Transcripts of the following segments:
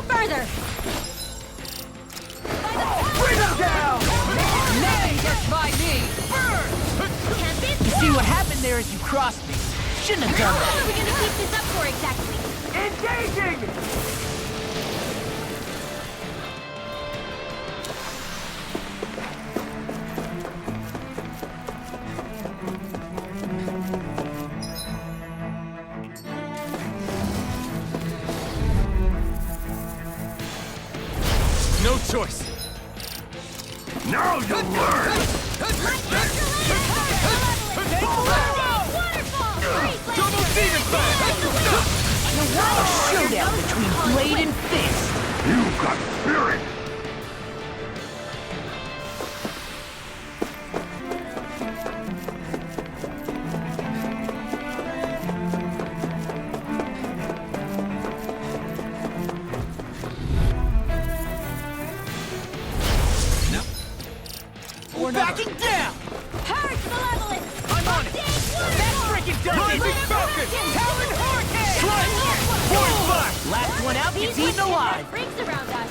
further! Bring him down! Nothing gets by me! Burn! You see what happened there is you crossed me. Shouldn't have done How long that. are we gonna keep this up for exactly? Engaging! No choice. Now you learn! Double demon A showdown between blade and fist. You've got spirit! We're backing down! Purge Malevolent! I'm on it! That's freaking done! Rising Falcon! Talon Hurricane! Strike! Force fire! Last one out gets eaten alive. Freaks around us.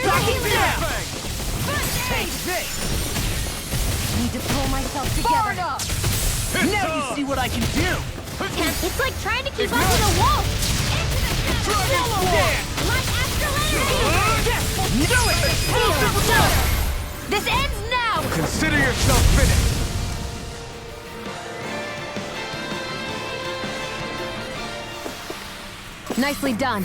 Backing down! Take this! Need to pull myself Far together. enough! Now you see what I can do! It's like trying to keep up with a wolf. Into the Dragon Swallow Sword! it! My astral energy! Yes! Do it! Feel this ends now! Consider yourself finished! Nicely done.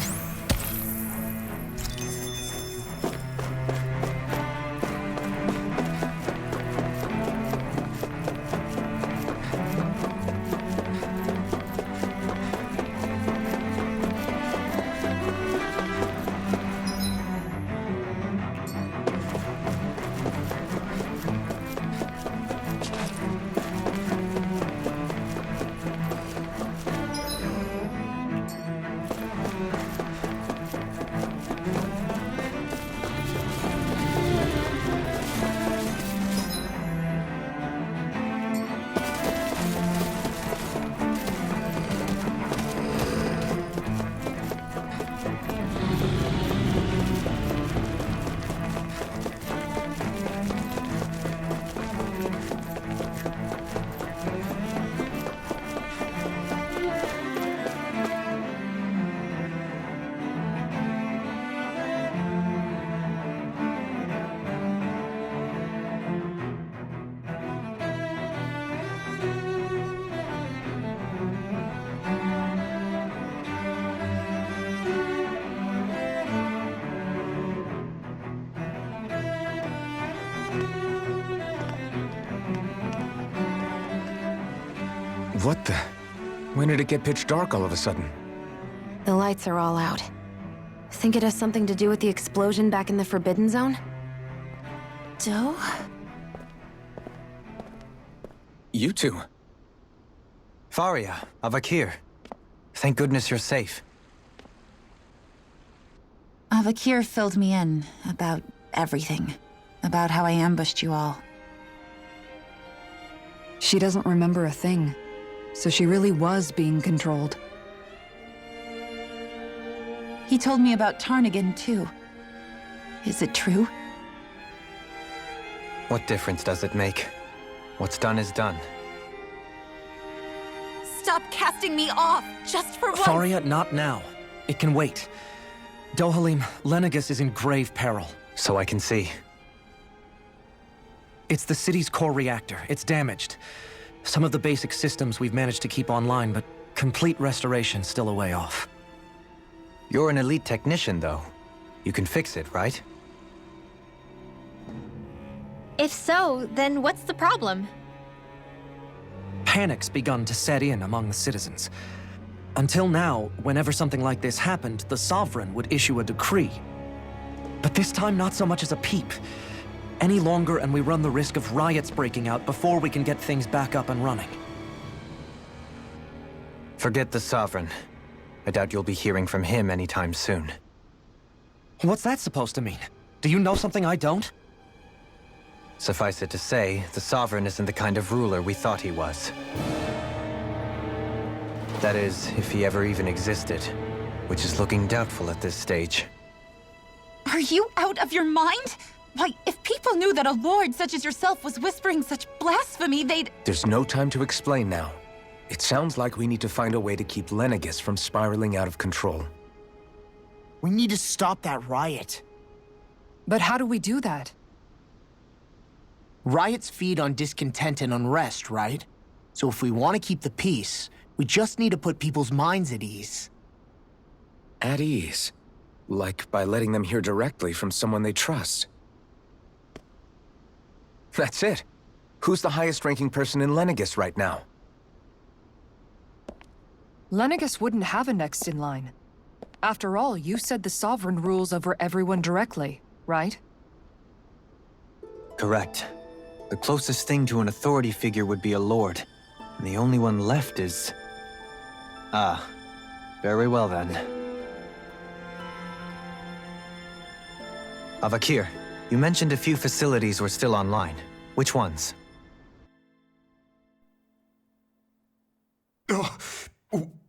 What the? When did it get pitch dark all of a sudden? The lights are all out. Think it has something to do with the explosion back in the Forbidden Zone? Doe? You two. Faria, Avakir. Thank goodness you're safe. Avakir filled me in about everything. About how I ambushed you all. She doesn't remember a thing, so she really was being controlled. He told me about Tarnigan, too. Is it true? What difference does it make? What's done is done. Stop casting me off, just for once! Faria, not now. It can wait. Dohalim, Lenegis is in grave peril. So I can see. It's the city's core reactor. It's damaged. Some of the basic systems we've managed to keep online, but complete restoration's still a way off. You're an elite technician, though. You can fix it, right? If so, then what's the problem? Panic's begun to set in among the citizens. Until now, whenever something like this happened, the Sovereign would issue a decree. But this time, not so much as a peep. Any longer, and we run the risk of riots breaking out before we can get things back up and running. Forget the Sovereign. I doubt you'll be hearing from him anytime soon. What's that supposed to mean? Do you know something I don't? Suffice it to say, the Sovereign isn't the kind of ruler we thought he was. That is, if he ever even existed, which is looking doubtful at this stage. Are you out of your mind? Why, if people knew that a lord such as yourself was whispering such blasphemy, they'd... There's no time to explain now. It sounds like we need to find a way to keep Lenegis from spiraling out of control. We need to stop that riot. But how do we do that? Riots feed on discontent and unrest, right? So if we want to keep the peace, we just need to put people's minds at ease. At ease? Like by letting them hear directly from someone they trust. That's it. Who's the highest-ranking person in Lenegis right now? Lenegis wouldn't have a next in line. After all, you said the Sovereign rules over everyone directly, right? Correct. The closest thing to an authority figure would be a lord, and the only one left is... Ah, very well then. Avakir, you mentioned a few facilities were still online. Which ones?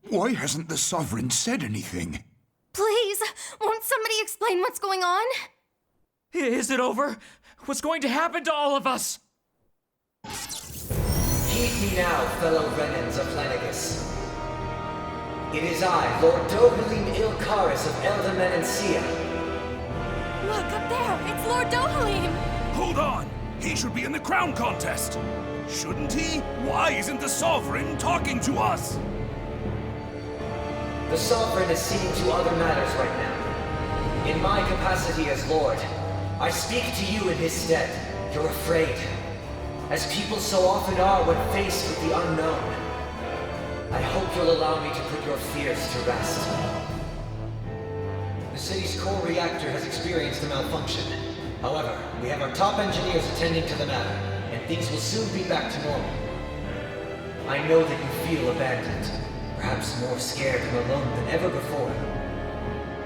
Why hasn't the Sovereign said anything? Please, won't somebody explain what's going on? Is it over? What's going to happen to all of us? Heed me now, fellow Renans of Lenegis. It is I, Lord Dohalim Ilkaris of Elda Menancia. Look, up there! It's Lord Dohalim! Hold on! He should be in the crown contest! Shouldn't he? Why isn't the Sovereign talking to us? The Sovereign is seeing to other matters right now. In my capacity as Lord, I speak to you in his stead. You're afraid, as people so often are when faced with the unknown. I hope you'll allow me to put your fears to rest. The city's core reactor has experienced a malfunction. However, we have our top engineers attending to the matter, and things will soon be back to normal. I know that you feel abandoned, perhaps more scared and alone than ever before.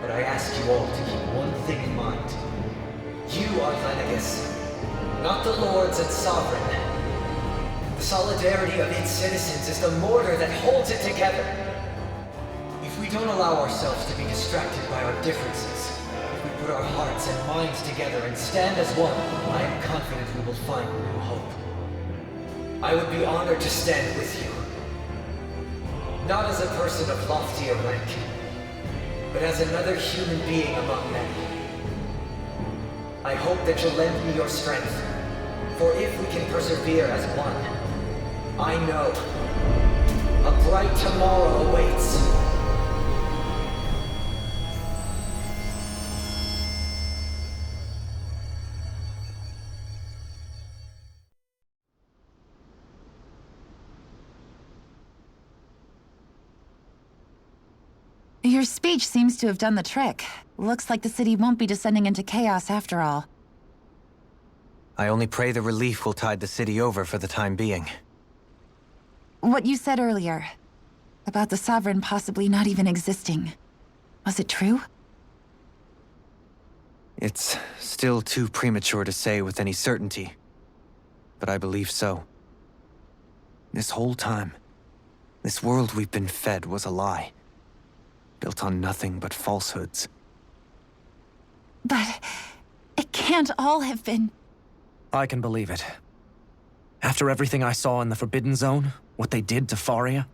But I ask you all to keep one thing in mind. You are Lenegis, not the lords and sovereign. The solidarity of its citizens is the mortar that holds it together. If we don't allow ourselves to be distracted by our differences, if we put our hearts and minds together and stand as one, I am confident we will find new hope. I would be honored to stand with you. Not as a person of loftier rank, but as another human being among many. I hope that you'll lend me your strength, for if we can persevere as one, I know a bright tomorrow awaits. Your speech seems to have done the trick. Looks like the city won't be descending into chaos after all. I only pray the relief will tide the city over for the time being. What you said earlier, about the Sovereign possibly not even existing, was it true? It's still too premature to say with any certainty, but I believe so. This whole time, this world we've been fed was a lie, built on nothing but falsehoods. But it can't all have been... I can believe it. After everything I saw in the Forbidden Zone, what they did to Faria,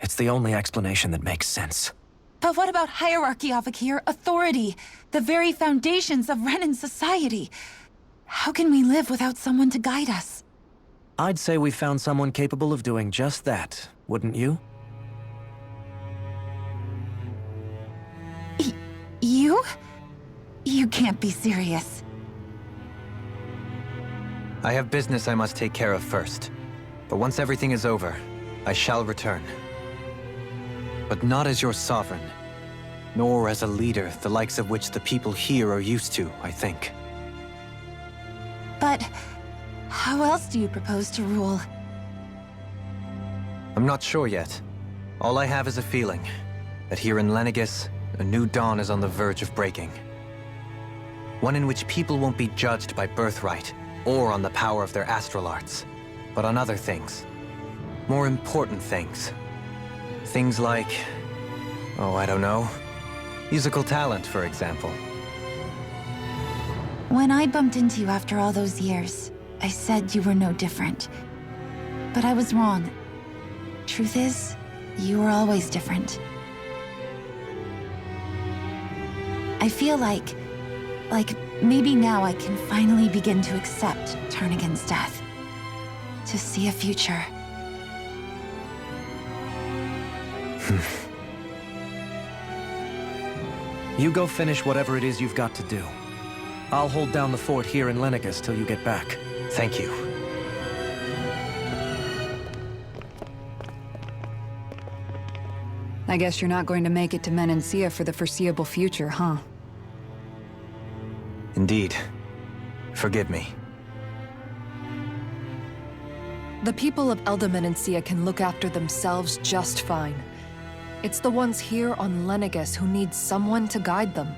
it's the only explanation that makes sense. But what about hierarchy, Avakir? Authority? The very foundations of Renan society? How can we live without someone to guide us? I'd say we found someone capable of doing just that, wouldn't you? You? You can't be serious. I have business I must take care of first. But once everything is over, I shall return. But not as your sovereign, nor as a leader the likes of which the people here are used to, I think. But how else do you propose to rule? I'm not sure yet. All I have is a feeling that here in Lenegis, a new dawn is on the verge of breaking. One in which people won't be judged by birthright or on the power of their astral arts, but on other things. More important things. Things like, oh, I don't know, musical talent, for example. When I bumped into you after all those years, I said you were no different. But I was wrong. Truth is, you were always different. I feel like maybe now I can finally begin to accept Tarnigan's death. To see a future. You go finish whatever it is you've got to do. I'll hold down the fort here in Lenegis till you get back. Thank you. I guess you're not going to make it to Menancia for the foreseeable future, huh? Indeed. Forgive me. The people of Elda Menancia can look after themselves just fine. It's the ones here on Lenegis who need someone to guide them.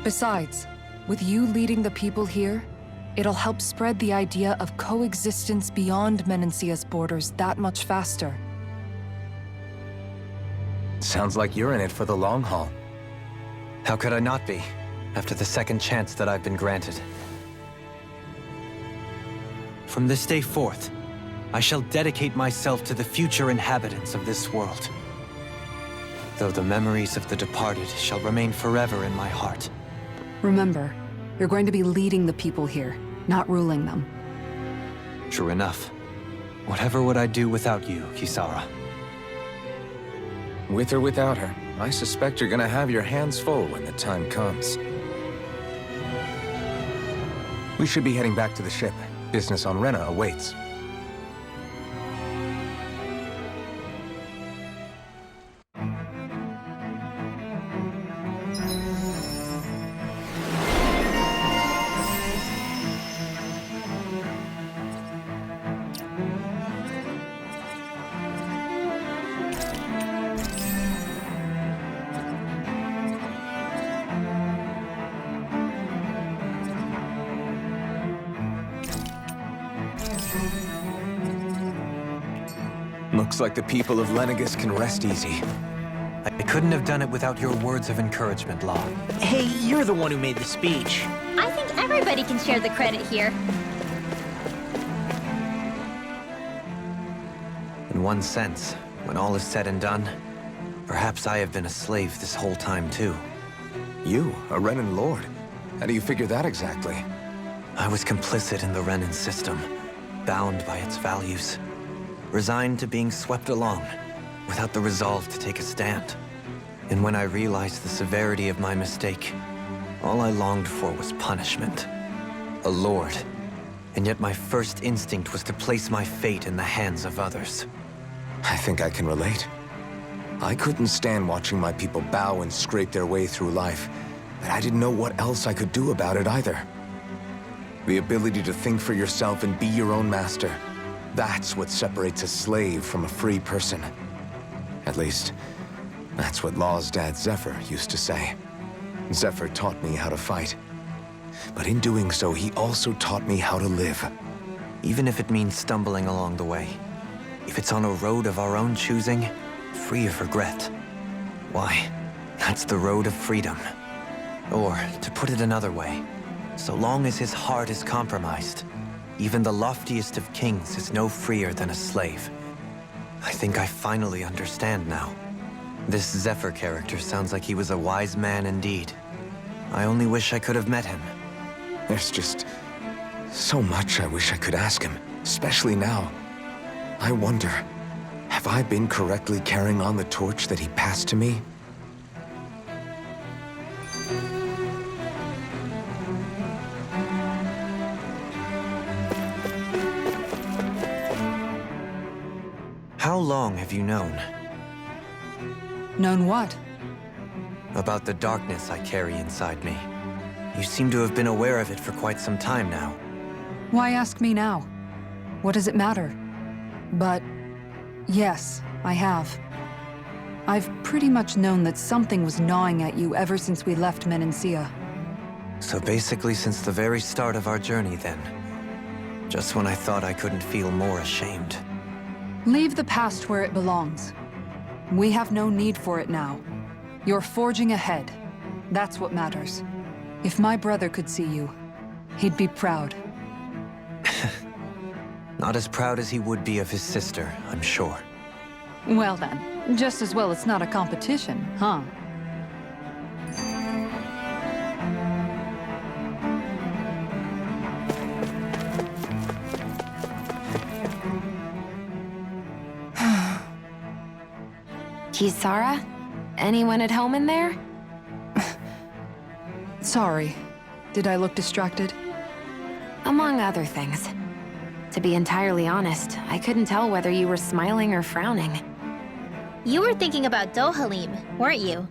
Besides, with you leading the people here, it'll help spread the idea of coexistence beyond Menancia's borders that much faster. Sounds like you're in it for the long haul. How could I not be, after the second chance that I've been granted? From this day forth, I shall dedicate myself to the future inhabitants of this world. Though the memories of the departed shall remain forever in my heart. Remember, you're going to be leading the people here, not ruling them. True enough. Whatever would I do without you, Kisara? With or without her, I suspect you're gonna have your hands full when the time comes. We should be heading back to the ship. Business on Rena awaits. Looks like the people of Lenegis can rest easy. I couldn't have done it without your words of encouragement, Law. Hey, you're the one who made the speech. I think everybody can share the credit here. In one sense, when all is said and done, perhaps I have been a slave this whole time too. You, a Renan Lord? How do you figure that exactly? I was complicit in the Renan system, bound by its values. Resigned to being swept along, without the resolve to take a stand. And when I realized the severity of my mistake, all I longed for was punishment. A lord. And yet my first instinct was to place my fate in the hands of others. I think I can relate. I couldn't stand watching my people bow and scrape their way through life, but I didn't know what else I could do about it either. The ability to think for yourself and be your own master, that's what separates a slave from a free person. At least, that's what Law's dad Zephyr used to say. Zephyr taught me how to fight. But in doing so, he also taught me how to live. Even if it means stumbling along the way. If it's on a road of our own choosing, free of regret. Why, that's the road of freedom. Or, to put it another way, so long as his heart is compromised, even the loftiest of kings is no freer than a slave. I think I finally understand now. This Zephyr character sounds like he was a wise man indeed. I only wish I could have met him. There's just so much I wish I could ask him, especially now. I wonder, have I been correctly carrying on the torch that he passed to me? How long have you known? Known what? About the darkness I carry inside me. You seem to have been aware of it for quite some time now. Why ask me now? What does it matter? But yes, I have. I've pretty much known that something was gnawing at you ever since we left Menancia. So basically since the very start of our journey then. Just when I thought I couldn't feel more ashamed. Leave the past where it belongs. We have no need for it now. You're forging ahead. That's what matters. If my brother could see you, he'd be proud. Not as proud as he would be of his sister, I'm sure. Well then, just as well it's not a competition, huh? Kisara? Anyone at home in there? Sorry. Did I look distracted? Among other things. To be entirely honest, I couldn't tell whether you were smiling or frowning. You were thinking about Dohalim, weren't you?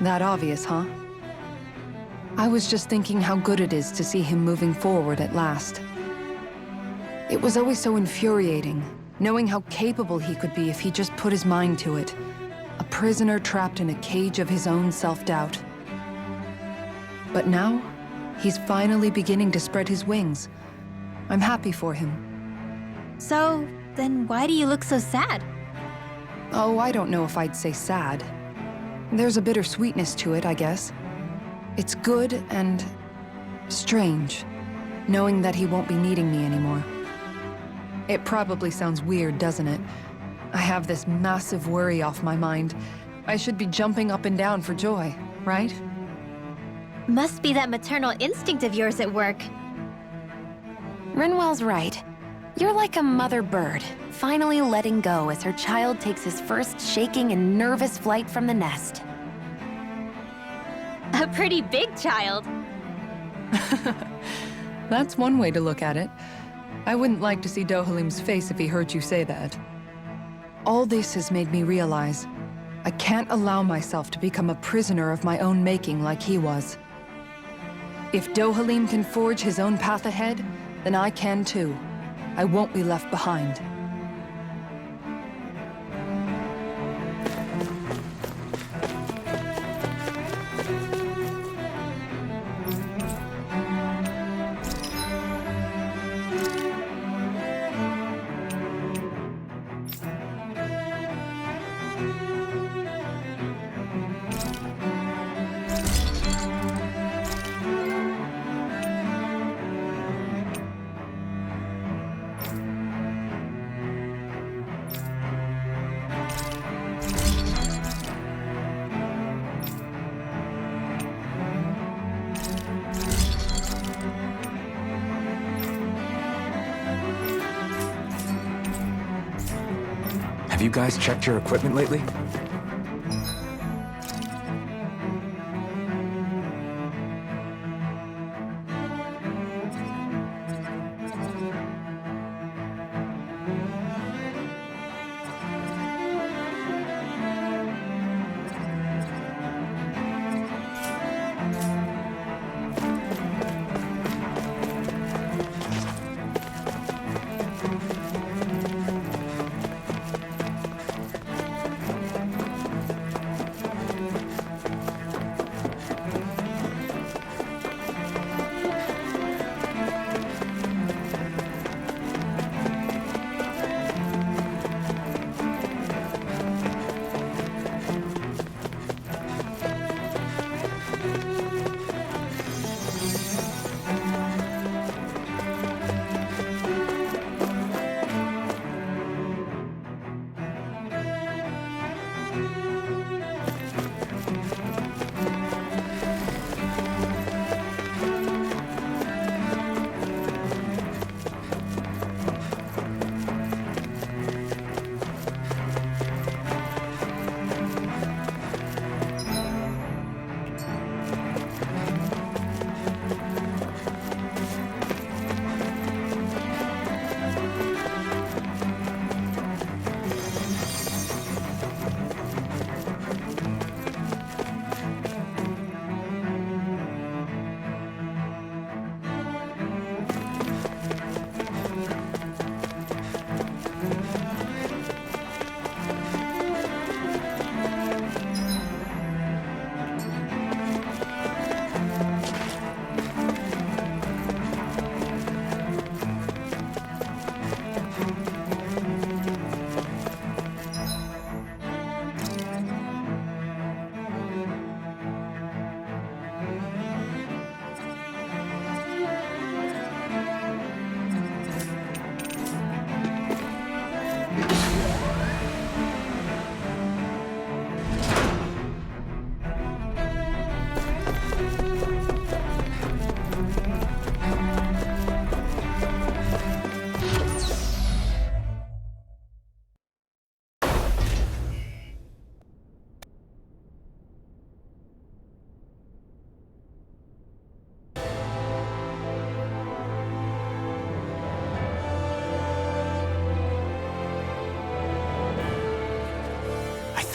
That obvious, huh? I was just thinking how good it is to see him moving forward at last. It was always so infuriating, knowing how capable he could be if he just put his mind to it. A prisoner trapped in a cage of his own self-doubt. But now, he's finally beginning to spread his wings. I'm happy for him. So, then why do you look so sad? Oh, I don't know if I'd say sad. There's a bittersweetness to it, I guess. It's good and strange, knowing that he won't be needing me anymore. It probably sounds weird, doesn't it? I have this massive worry off my mind. I should be jumping up and down for joy, right? Must be that maternal instinct of yours at work. Rinwell's right. You're like a mother bird, finally letting go as her child takes his first shaking and nervous flight from the nest. A pretty big child. That's one way to look at it. I wouldn't like to see Dohalim's face if he heard you say that. All this has made me realize I can't allow myself to become a prisoner of my own making like he was. If Dohalim can forge his own path ahead, then I can too. I won't be left behind. Have you guys checked your equipment lately?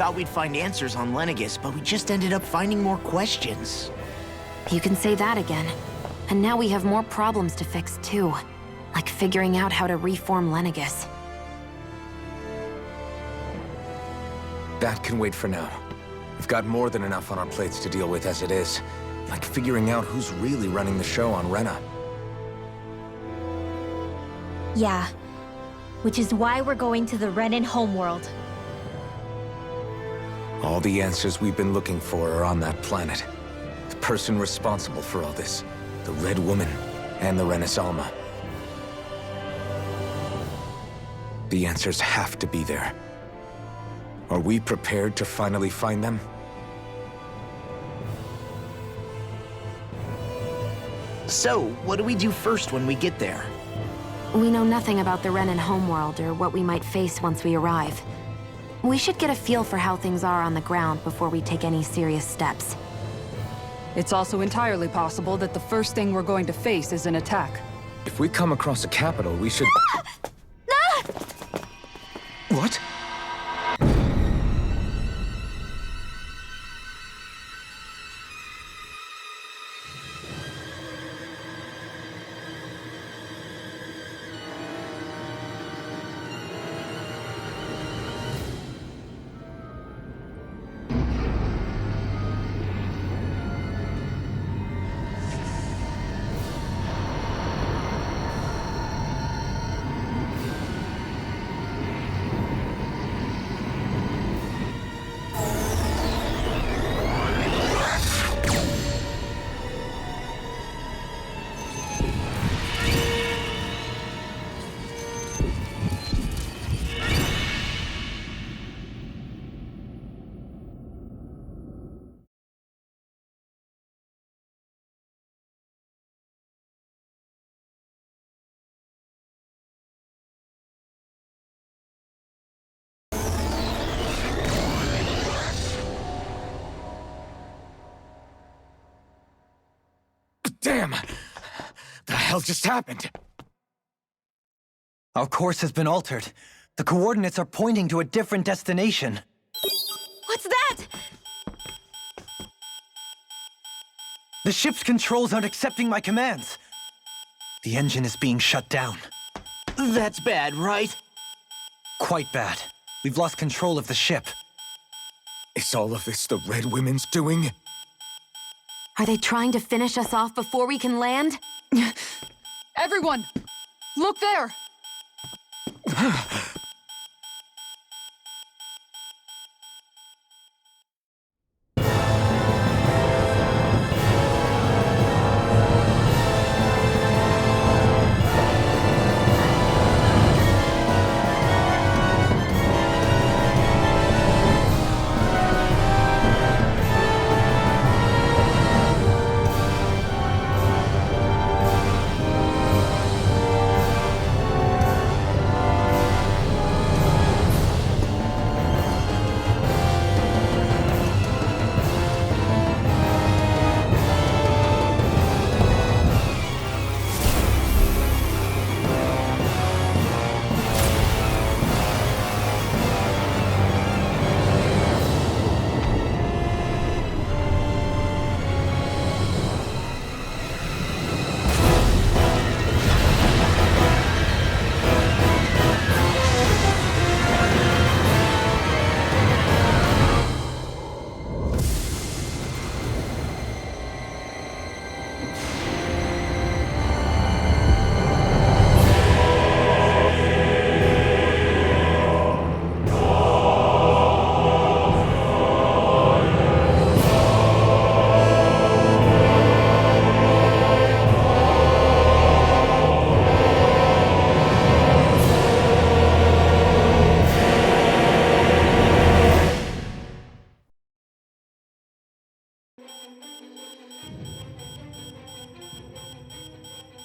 thought we'd find answers on Lenegis, but we just ended up finding more questions. You can say that again. And now we have more problems to fix, too. Like figuring out how to reform Lenegis. That can wait for now. We've got more than enough on our plates to deal with as it is. Like figuring out who's really running the show on Rena. Yeah. Which is why we're going to the Renan homeworld. All the answers we've been looking for are on that planet. The person responsible for all this. The Red Woman and the Renaissance. The answers have to be there. Are we prepared to finally find them? So, what do we do first when we get there? We know nothing about the Renan homeworld or what we might face once we arrive. We should get a feel for how things are on the ground before we take any serious steps. It's also entirely possible that the first thing we're going to face is an attack. If we come across a capital, we should... What? Damn! The hell just happened? Our course has been altered. The coordinates are pointing to a different destination. What's that? The ship's controls aren't accepting my commands. The engine is being shut down. That's bad, right? Quite bad. We've lost control of the ship. Is all of this the Red Women's doing? Are they trying to finish us off before we can land? Everyone! Look there!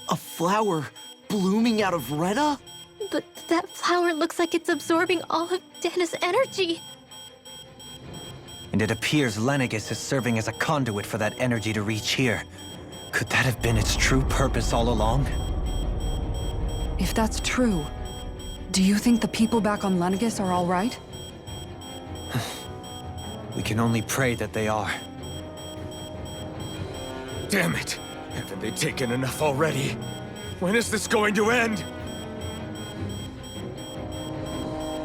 A flower blooming out of Rena? But that flower looks like it's absorbing all of Dana's energy. And it appears Lenegis is serving as a conduit for that energy to reach here. Could that have been its true purpose all along? If that's true, do you think the people back on Lenegis are all right? can only pray that they are. Damn it! Haven't they taken enough already? When is this going to end?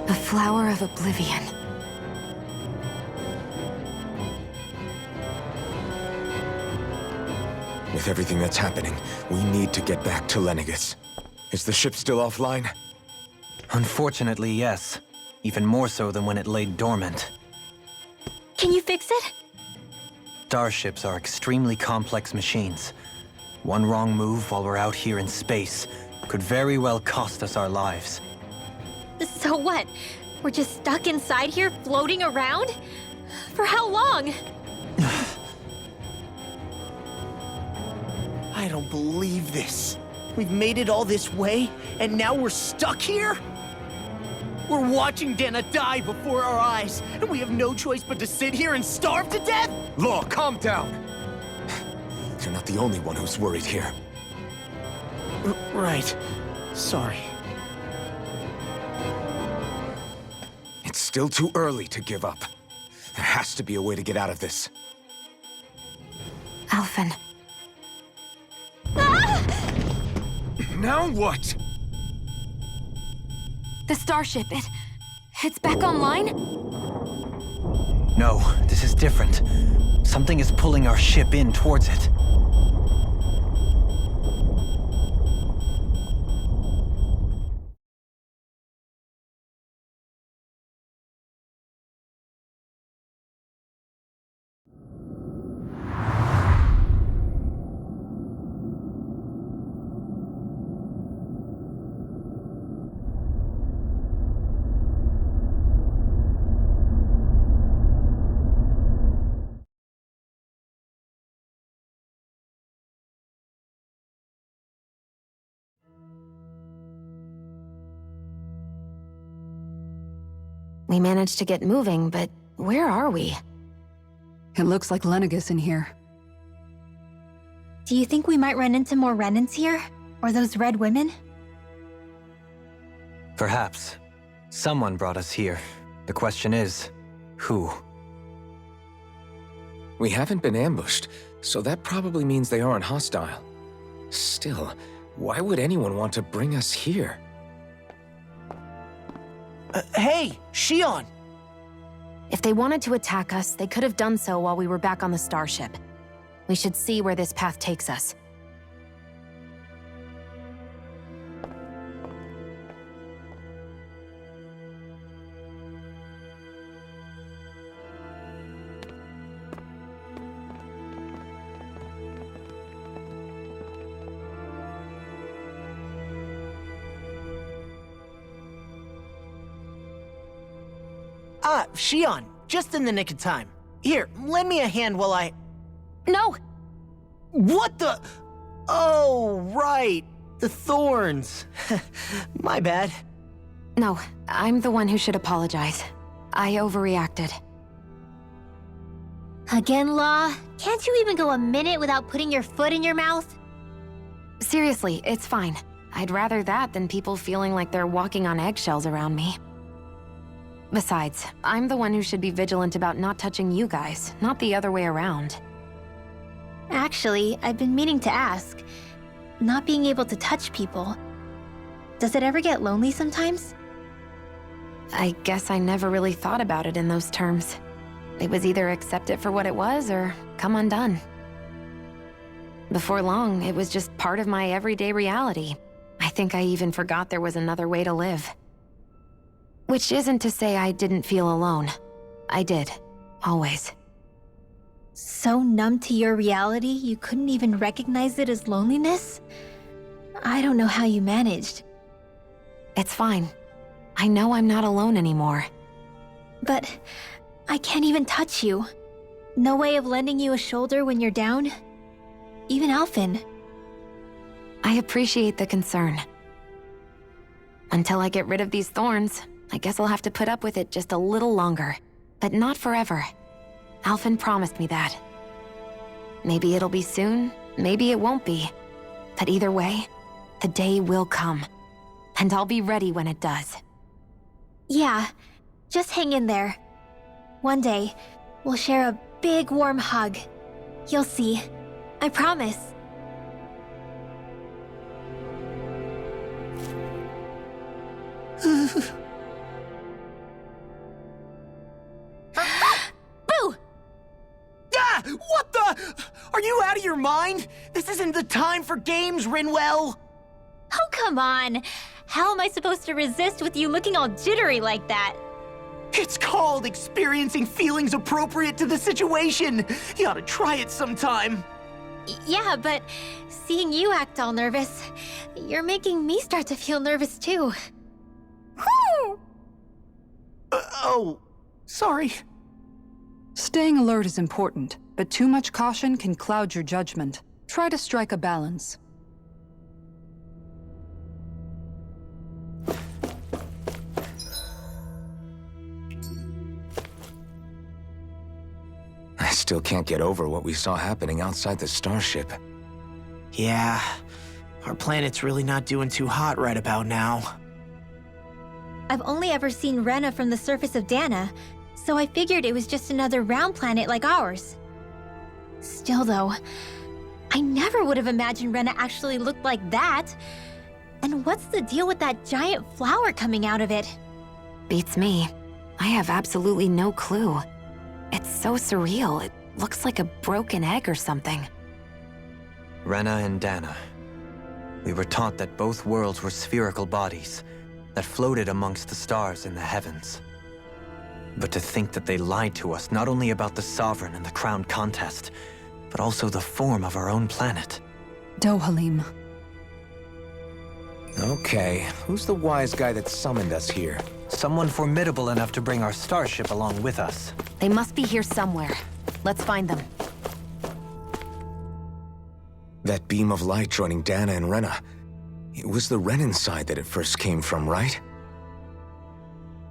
The Flower of Oblivion. With everything that's happening, we need to get back to Lenegis. Is the ship still offline? Unfortunately, yes. Even more so than when it lay dormant. Can you fix it? Starships are extremely complex machines. One wrong move while we're out here in space could very well cost us our lives. So what? We're just stuck inside here, floating around? For how long? I don't believe this. We've made it all this way, and now we're stuck here? We're watching Dana die before our eyes, and we have no choice but to sit here and starve to death? Law, calm down! You're not the only one who's worried here. Right. Sorry. It's still too early to give up. There has to be a way to get out of this. Alphen. Now what? The Starship, it's back online? No, this is different. Something is pulling our ship in towards it. We managed to get moving, but where are we? It looks like Lenegis in here. Do you think we might run into more Renans here? Or those red women? Perhaps. Someone brought us here. The question is, who? We haven't been ambushed, so that probably means they aren't hostile. Still, why would anyone want to bring us here? Hey, Shion! If they wanted to attack us, they could have done so while we were back on the Starship. We should see where this path takes us. Ah, Shion, just in the nick of time. Here, lend me a hand while I... No! What the... Oh, right. The thorns. My bad. No, I'm the one who should apologize. I overreacted. Again, Law? Can't you even go a minute without putting your foot in your mouth? Seriously, it's fine. I'd rather that than people feeling like they're walking on eggshells around me. Besides, I'm the one who should be vigilant about not touching you guys, not the other way around. Actually, I've been meaning to ask. Not being able to touch people, does it ever get lonely sometimes? I guess I never really thought about it in those terms. It was either accept it for what it was or come undone. Before long, it was just part of my everyday reality. I think I even forgot there was another way to live. Which isn't to say I didn't feel alone. I did. Always. So numb to your reality, you couldn't even recognize it as loneliness? I don't know how you managed. It's fine. I know I'm not alone anymore. But I can't even touch you. No way of lending you a shoulder when you're down? Even Alphen. I appreciate the concern. Until I get rid of these thorns, I guess I'll have to put up with it just a little longer. But not forever. Alphen promised me that. Maybe it'll be soon, maybe it won't be. But either way, the day will come. And I'll be ready when it does. Yeah, just hang in there. One day, We'll share a big warm hug. You'll see. I promise. Boo! Ah! What the? Are you out of your mind? This isn't the time for games, Rinwell! Oh, come on. How am I supposed to resist with you looking all jittery like that? It's called experiencing feelings appropriate to the situation. You ought to try it sometime. Yeah, but seeing you act all nervous, you're making me start to feel nervous too. Oh, sorry. Staying alert is important, but too much caution can cloud your judgment. Try to strike a balance. I still can't get over what we saw happening outside the Starship. Yeah, our planet's really not doing too hot right about now. I've only ever seen Rena from the surface of Dana, so I figured it was just another round planet like ours. Still though, I never would have imagined Rena actually looked like that. And what's the deal with that giant flower coming out of it? Beats me. I have absolutely no clue. It's so surreal. It looks like a broken egg or something. Rena and Dana. We were taught that both worlds were spherical bodies that floated amongst the stars in the heavens. But to think that they lied to us not only about the Sovereign and the Crown contest, but also the form of our own planet. Dohalim. Okay, who's the wise guy that summoned us here? Someone formidable enough to bring our Starship along with us. They must be here somewhere. Let's find them. That beam of light joining Dana and Rena. It was the Renan side that it first came from, right?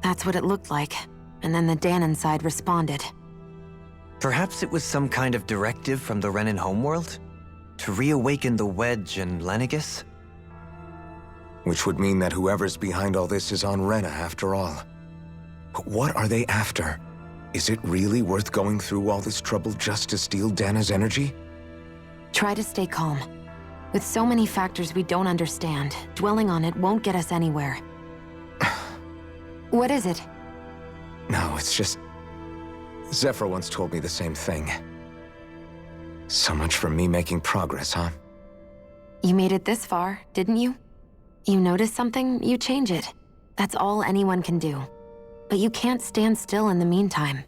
That's what it looked like. And then the Danon side responded. Perhaps it was some kind of directive from the Renan homeworld? To reawaken the Wedge and Lenegis? Which would mean that whoever's behind all this is on Rena after all. But what are they after? Is it really worth going through all this trouble just to steal Dana's energy? Try to stay calm. With so many factors we don't understand, dwelling on it won't get us anywhere. What is it? No, it's just... Zephyr once told me the same thing. So much for me making progress, huh? You made it this far, didn't you? You notice something, you change it. That's all anyone can do. But you can't stand still in the meantime.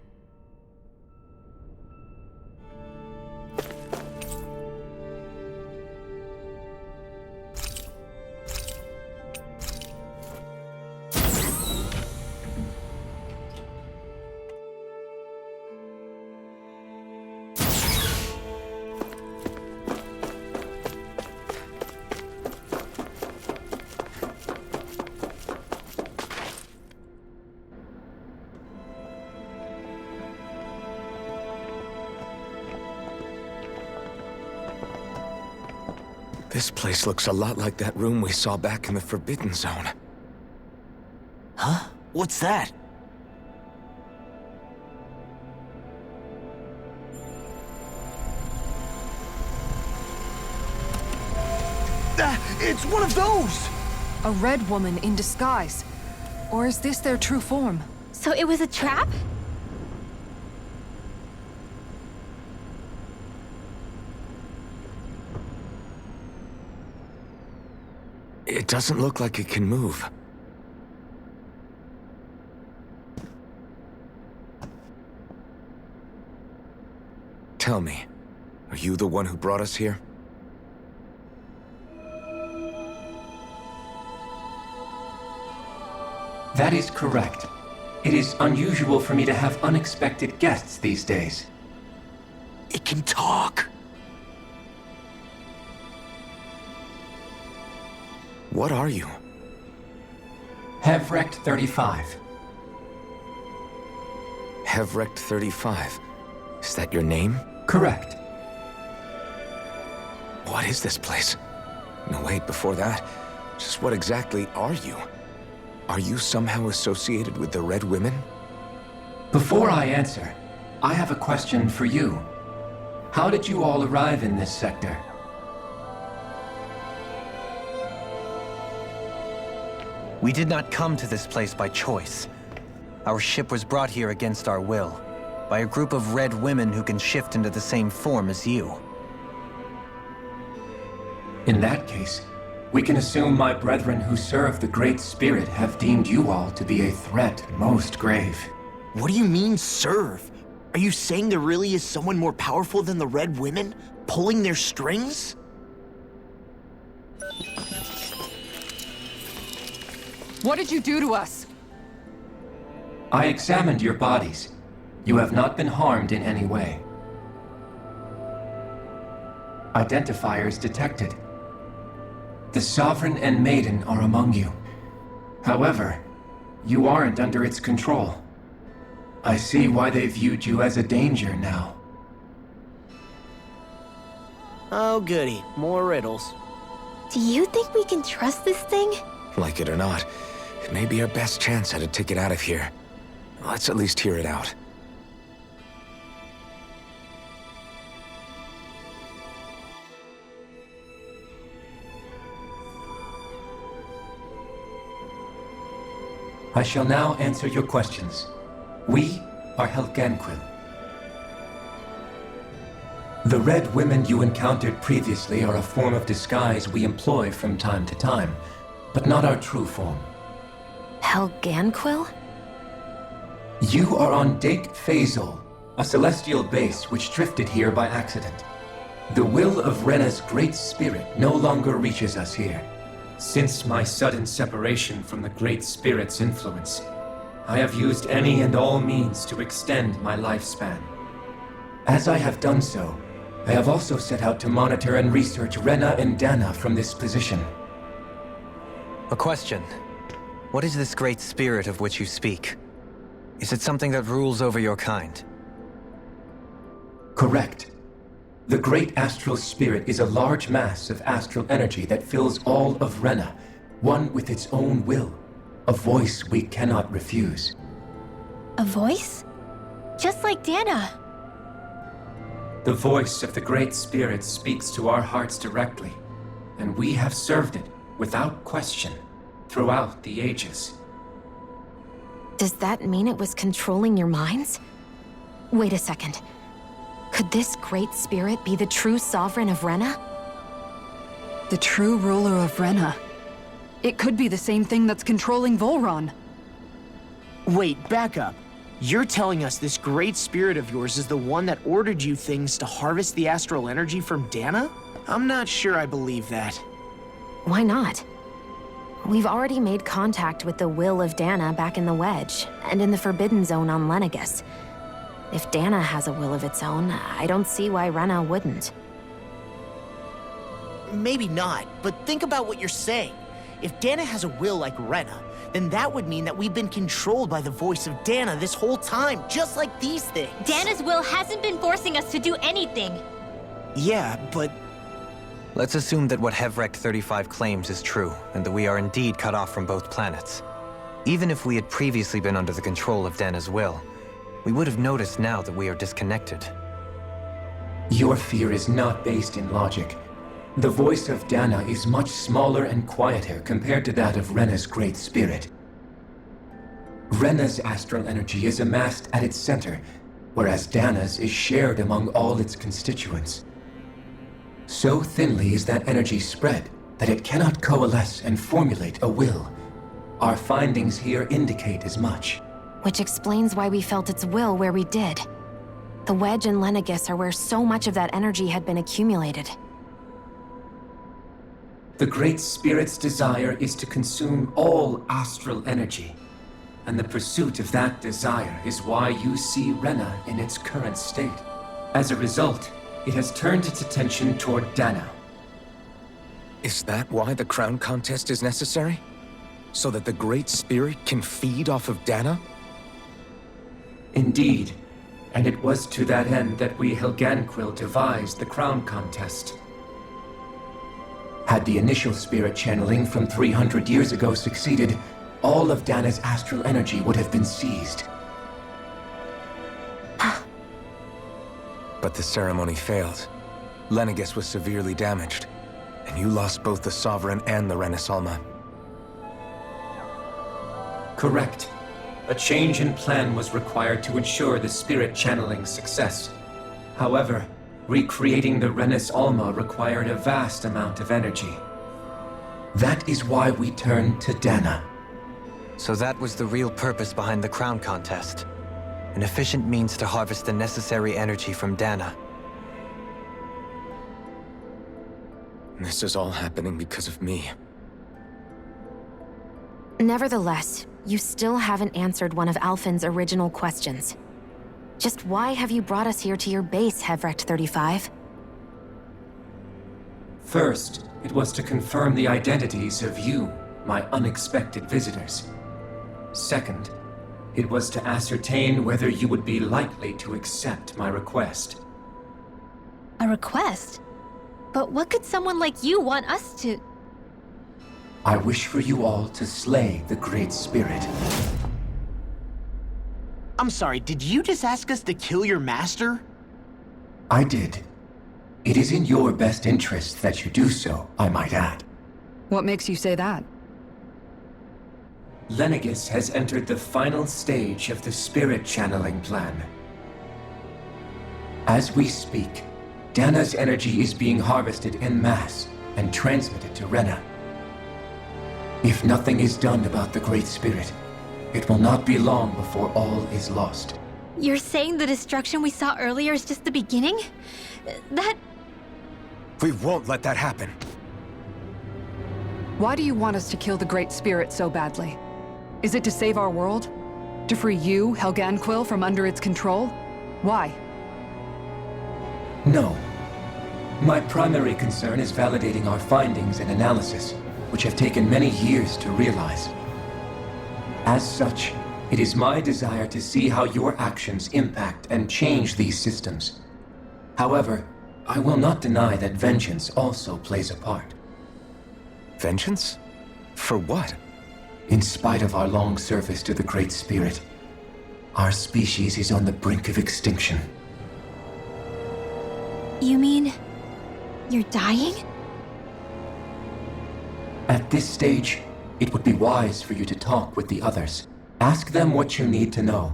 This place looks a lot like that room we saw back in the Forbidden Zone. Huh? What's that? It's one of those! A red woman in disguise. Or is this their true form? So it was a trap? It doesn't look like it can move. Tell me, are you the one who brought us here? That is correct. It is unusual for me to have unexpected guests these days. It can talk. What are you? Hevrect 35. Hevrect 35. Is that your name? Correct. What is this place? No, wait, before that, just what exactly are you? Are you somehow associated with the Red Women? Before I answer, I have a question for you. How did you all arrive in this sector? We did not come to this place by choice. Our ship was brought here against our will, by a group of red women who can shift into the same form as you. In that case, we can assume my brethren who serve the Great Spirit have deemed you all to be a threat most grave. What do you mean, serve? Are you saying there really is someone more powerful than the Red Women, pulling their strings? What did you do to us? I examined your bodies. You have not been harmed in any way. Identifiers detected. The Sovereign and Maiden are among you. However, you aren't under its control. I see why they viewed you as a danger now. Oh goody, more riddles. Do you think we can trust this thing? Like it or not, it may be our best chance at a ticket out of here. Let's at least hear it out. I shall now answer your questions. We are Helganquil. The red women you encountered previously are a form of disguise we employ from time to time, but not our true form. Helganquil? You are on Dake Phasol, a celestial base which drifted here by accident. The will of Rena's great spirit no longer reaches us here. Since my sudden separation from the Great Spirit's influence, I have used any and all means to extend my lifespan. As I have done so, I have also set out to monitor and research Rena and Dana from this position. A question. What is this great spirit of which you speak? Is it something that rules over your kind? Correct. The Great Astral Spirit is a large mass of astral energy that fills all of Rena, one with its own will. A voice we cannot refuse. A voice? Just like Dana. The voice of the Great Spirit speaks to our hearts directly, and we have served it without question throughout the ages. Does that mean it was controlling your minds? Wait a second. Could this Great Spirit be the true Sovereign of Rena? The true ruler of Rena. It could be the same thing that's controlling Volron. Wait, back up. You're telling us this great spirit of yours is the one that ordered you things to harvest the astral energy from Dana? I'm not sure I believe that. Why not? We've already made contact with the will of Dana back in the Wedge, and in the Forbidden Zone on Lenegus. If Dana has a will of its own, I don't see why Rena wouldn't. Maybe not, but think about what you're saying. If Dana has a will like Rena, then that would mean that we've been controlled by the voice of Dana this whole time, just like these things. Dana's will hasn't been forcing us to do anything. Yeah, but... Let's assume that what Hevrect 35 claims is true, and that we are indeed cut off from both planets. Even if we had previously been under the control of Dana's will, we would have noticed now that we are disconnected. Your fear is not based in logic. The voice of Dana is much smaller and quieter compared to that of Rena's Great Spirit. Rena's astral energy is amassed at its center, whereas Dana's is shared among all its constituents. So thinly is that energy spread that it cannot coalesce and formulate a will. Our findings here indicate as much. Which explains why we felt its will where we did. The Wedge and Lenegus are where so much of that energy had been accumulated. The Great Spirit's desire is to consume all astral energy, and the pursuit of that desire is why you see Rena in its current state. As a result, it has turned its attention toward Dana. Is that why the crown contest is necessary? So that the Great Spirit can feed off of Dana? Indeed, and it was to that end that we Helganquil devised the crown contest. Had the initial spirit channeling from 300 years ago succeeded, all of Dana's astral energy would have been seized. But the ceremony failed. Lenegis was severely damaged, and you lost both the Sovereign and the Renasalma. Correct. A change in plan was required to ensure the spirit channeling's success. However, recreating the Renis Alma required a vast amount of energy. That is why we turned to Dana. So that was the real purpose behind the crown contest. An efficient means to harvest the necessary energy from Dana. This is all happening because of me. Nevertheless, you still haven't answered one of Alphen's original questions. Just why have you brought us here to your base, Hevrecht 35? First, it was to confirm the identities of you, my unexpected visitors. Second, it was to ascertain whether you would be likely to accept my request. A request? But what could someone like you want us to... I wish for you all to slay the Great Spirit. I'm sorry, did you just ask us to kill your master? I did. It is in your best interest that you do so, I might add. What makes you say that? Lenegis has entered the final stage of the spirit channeling plan. As we speak, Dana's energy is being harvested en masse and transmitted to Rena. If nothing is done about the Great Spirit, it will not be long before all is lost. You're saying the destruction we saw earlier is just the beginning? That... We won't let that happen. Why do you want us to kill the Great Spirit so badly? Is it to save our world? To free you, Helganquil, from under its control? Why? No. My primary concern is validating our findings and analysis, which have taken many years to realize. As such, it is my desire to see how your actions impact and change these systems. However, I will not deny that vengeance also plays a part. Vengeance? For what? In spite of our long service to the Great Spirit, our species is on the brink of extinction. You mean... you're dying? At this stage, it would be wise for you to talk with the others. Ask them what you need to know.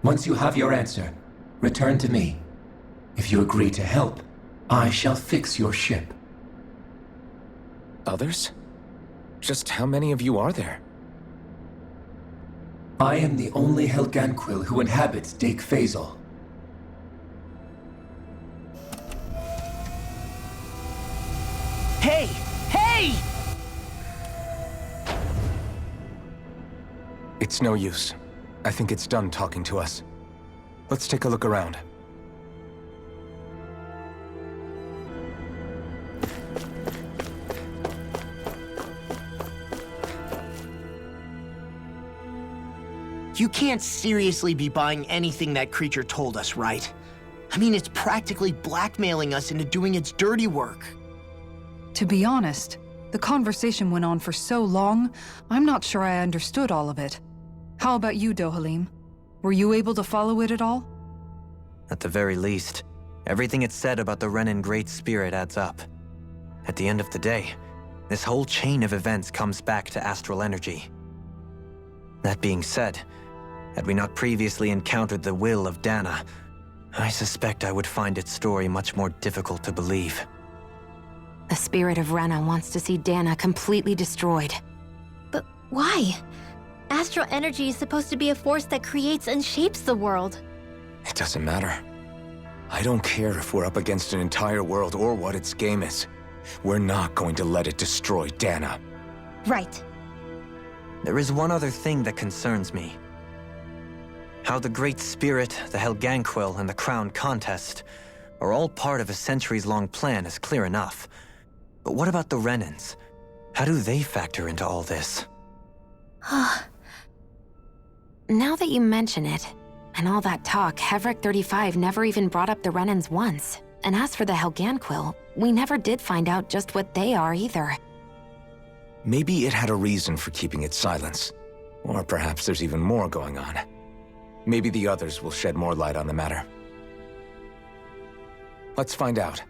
Once you have your answer, return to me. If you agree to help, I shall fix your ship. Others? Just how many of you are there? I am the only Helganquil who inhabits Dake Faisal. Hey! Hey! It's no use. I think it's done talking to us. Let's take a look around. You can't seriously be buying anything that creature told us, right? I mean, it's practically blackmailing us into doing its dirty work. To be honest, the conversation went on for so long, I'm not sure I understood all of it. How about you, Dohalim? Were you able to follow it at all? At the very least, everything it said about the Renin Great Spirit adds up. At the end of the day, this whole chain of events comes back to astral energy. That being said, had we not previously encountered the will of Dana, I suspect I would find its story much more difficult to believe. The spirit of Rena wants to see Dana completely destroyed. But why? Astral energy is supposed to be a force that creates and shapes the world. It doesn't matter. I don't care if we're up against an entire world or what its game is. We're not going to let it destroy Dana. Right. There is one other thing that concerns me. How the Great Spirit, the Helganquil, and the Crown Contest are all part of a centuries-long plan is clear enough. But what about the Renins? How do they factor into all this? Now that you mention it, and all that talk, Hevrecht 35 never even brought up the Renins once. And as for the Helganquil, we never did find out just what they are either. Maybe it had a reason for keeping its silence. Or perhaps there's even more going on. Maybe the others will shed more light on the matter. Let's find out.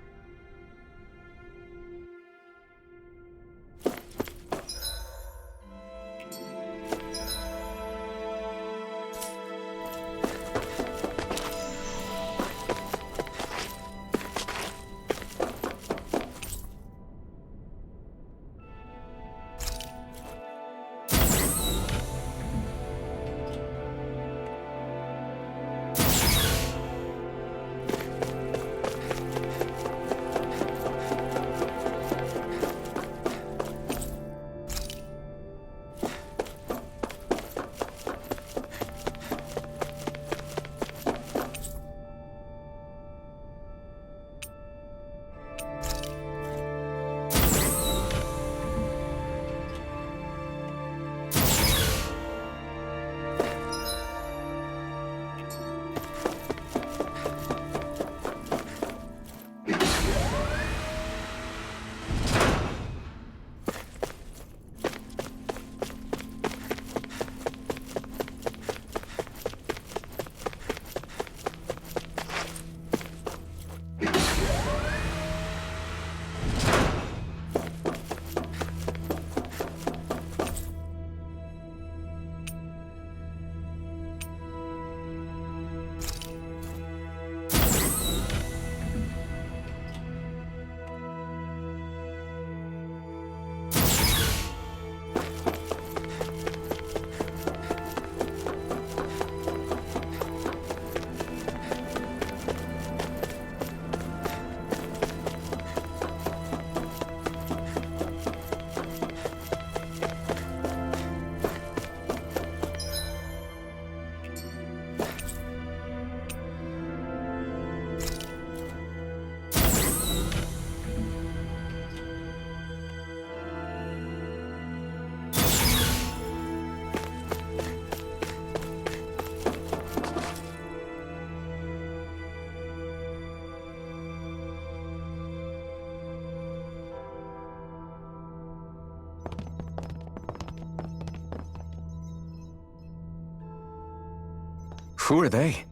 Who are they?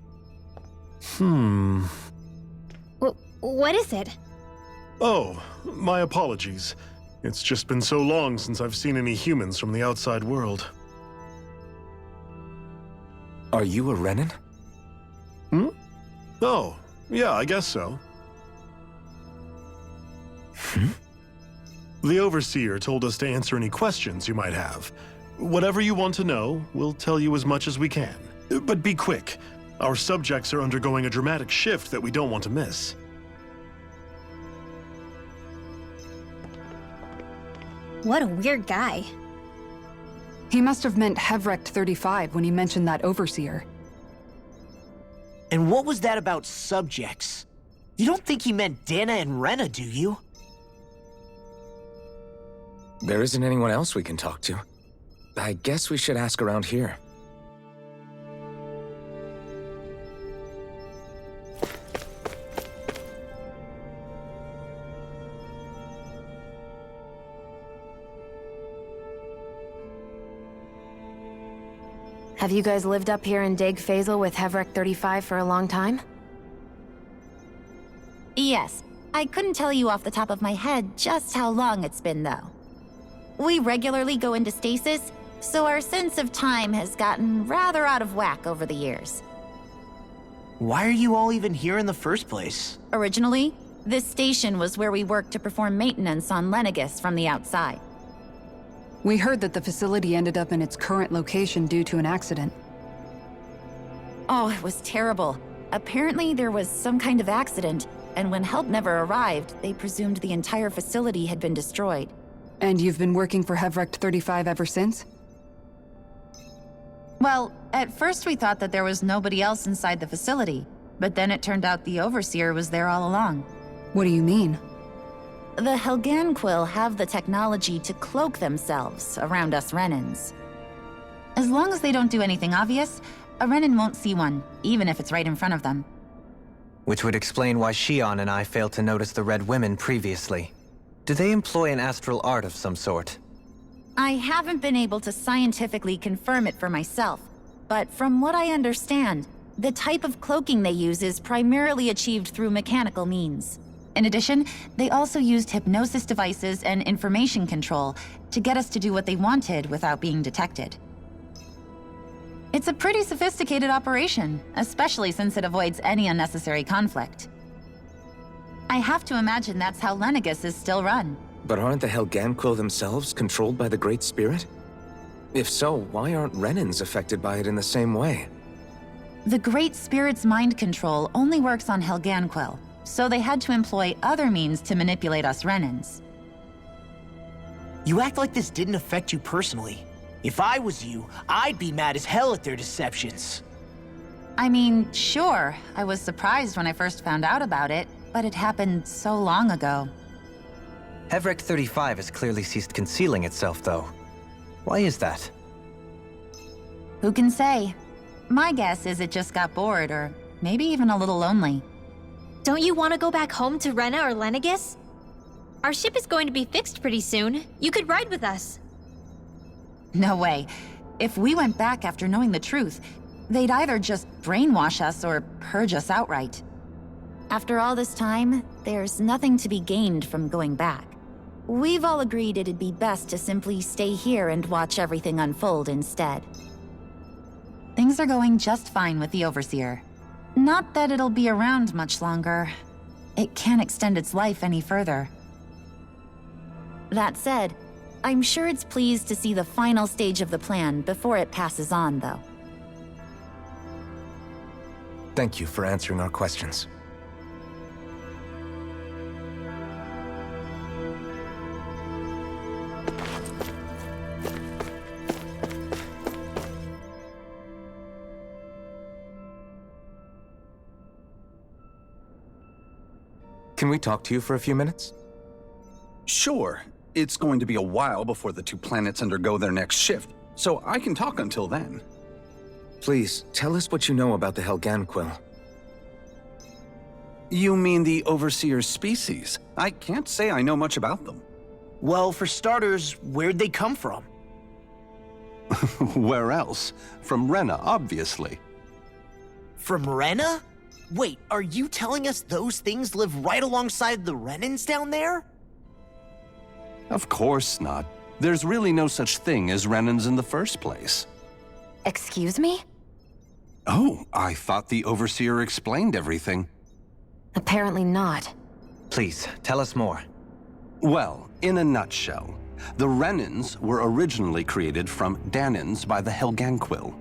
What is it? Oh, my apologies. It's just been so long since I've seen any humans from the outside world. Are you a Renan? Oh, yeah, I guess so. The Overseer told us to answer any questions you might have. Whatever you want to know, we'll tell you as much as we can. But be quick. Our subjects are undergoing a dramatic shift that we don't want to miss. What a weird guy. He must have meant Hevrect 35 when he mentioned that Overseer. And what was that about subjects? You don't think he meant Dana and Rena, do you? There isn't anyone else we can talk to. I guess we should ask around here. Have you guys lived up here in Deg Faisal with Hevrect 35 for a long time? Yes. I couldn't tell you off the top of my head just how long it's been, though. We regularly go into stasis, so our sense of time has gotten rather out of whack over the years. Why are you all even here in the first place? Originally, this station was where we worked to perform maintenance on Lenegis from the outside. We heard that the facility ended up in its current location due to an accident. Oh, it was terrible. Apparently there was some kind of accident, and when help never arrived, they presumed the entire facility had been destroyed. And you've been working for Hevrect 35 ever since? Well, at first we thought that there was nobody else inside the facility, but then it turned out the Overseer was there all along. What do you mean? The Helganquil have the technology to cloak themselves around us Renans. As long as they don't do anything obvious, a Renan won't see one, even if it's right in front of them. Which would explain why Shion and I failed to notice the Red Women previously. Do they employ an astral art of some sort? I haven't been able to scientifically confirm it for myself, but from what I understand, The type of cloaking they use is primarily achieved through mechanical means. In addition, they also used hypnosis devices and information control to get us to do what they wanted without being detected. It's a pretty sophisticated operation, especially since it avoids any unnecessary conflict. I have to imagine that's how Lenegis is still run. But aren't the Helganquil themselves controlled by the Great Spirit? If so, why aren't Renans affected by it in the same way? The Great Spirit's mind control only works on Helganquil, so they had to employ other means to manipulate us Renans. You act like this didn't affect you personally. If I was you, I'd be mad as hell at their deceptions. I mean, sure, I was surprised when I first found out about it, but it happened so long ago. Hevrek 35 has clearly ceased concealing itself, though. Why is that? Who can say? My guess is it just got bored, or maybe even a little lonely. Don't you want to go back home to Rena or Lenegis? Our ship is going to be fixed pretty soon. You could ride with us. No way. If we went back after knowing the truth, they'd either just brainwash us or purge us outright. After all this time, there's nothing to be gained from going back. We've all agreed it'd be best to simply stay here and watch everything unfold instead. Things are going just fine with the Overseer. Not that it'll be around much longer. It can't extend its life any further. That said, I'm sure it's pleased to see the final stage of the plan before it passes on, though. Thank you for answering our questions. Can we talk to you for a few minutes? Sure. It's going to be a while before the two planets undergo their next shift, so I can talk until then. Please, tell us what you know about the Helganquil. You mean the Overseer's species? I can't say I know much about them. Well, for starters, where'd they come from? Where else? From Rena, obviously. From Rena? Wait, are you telling us those things live right alongside the Renans down there? Of course not. There's really no such thing as Renans in the first place. Excuse me? Oh, I thought the Overseer explained everything. Apparently not. Please, tell us more. Well, in a nutshell, the Renans were originally created from Danans by the Helganquil.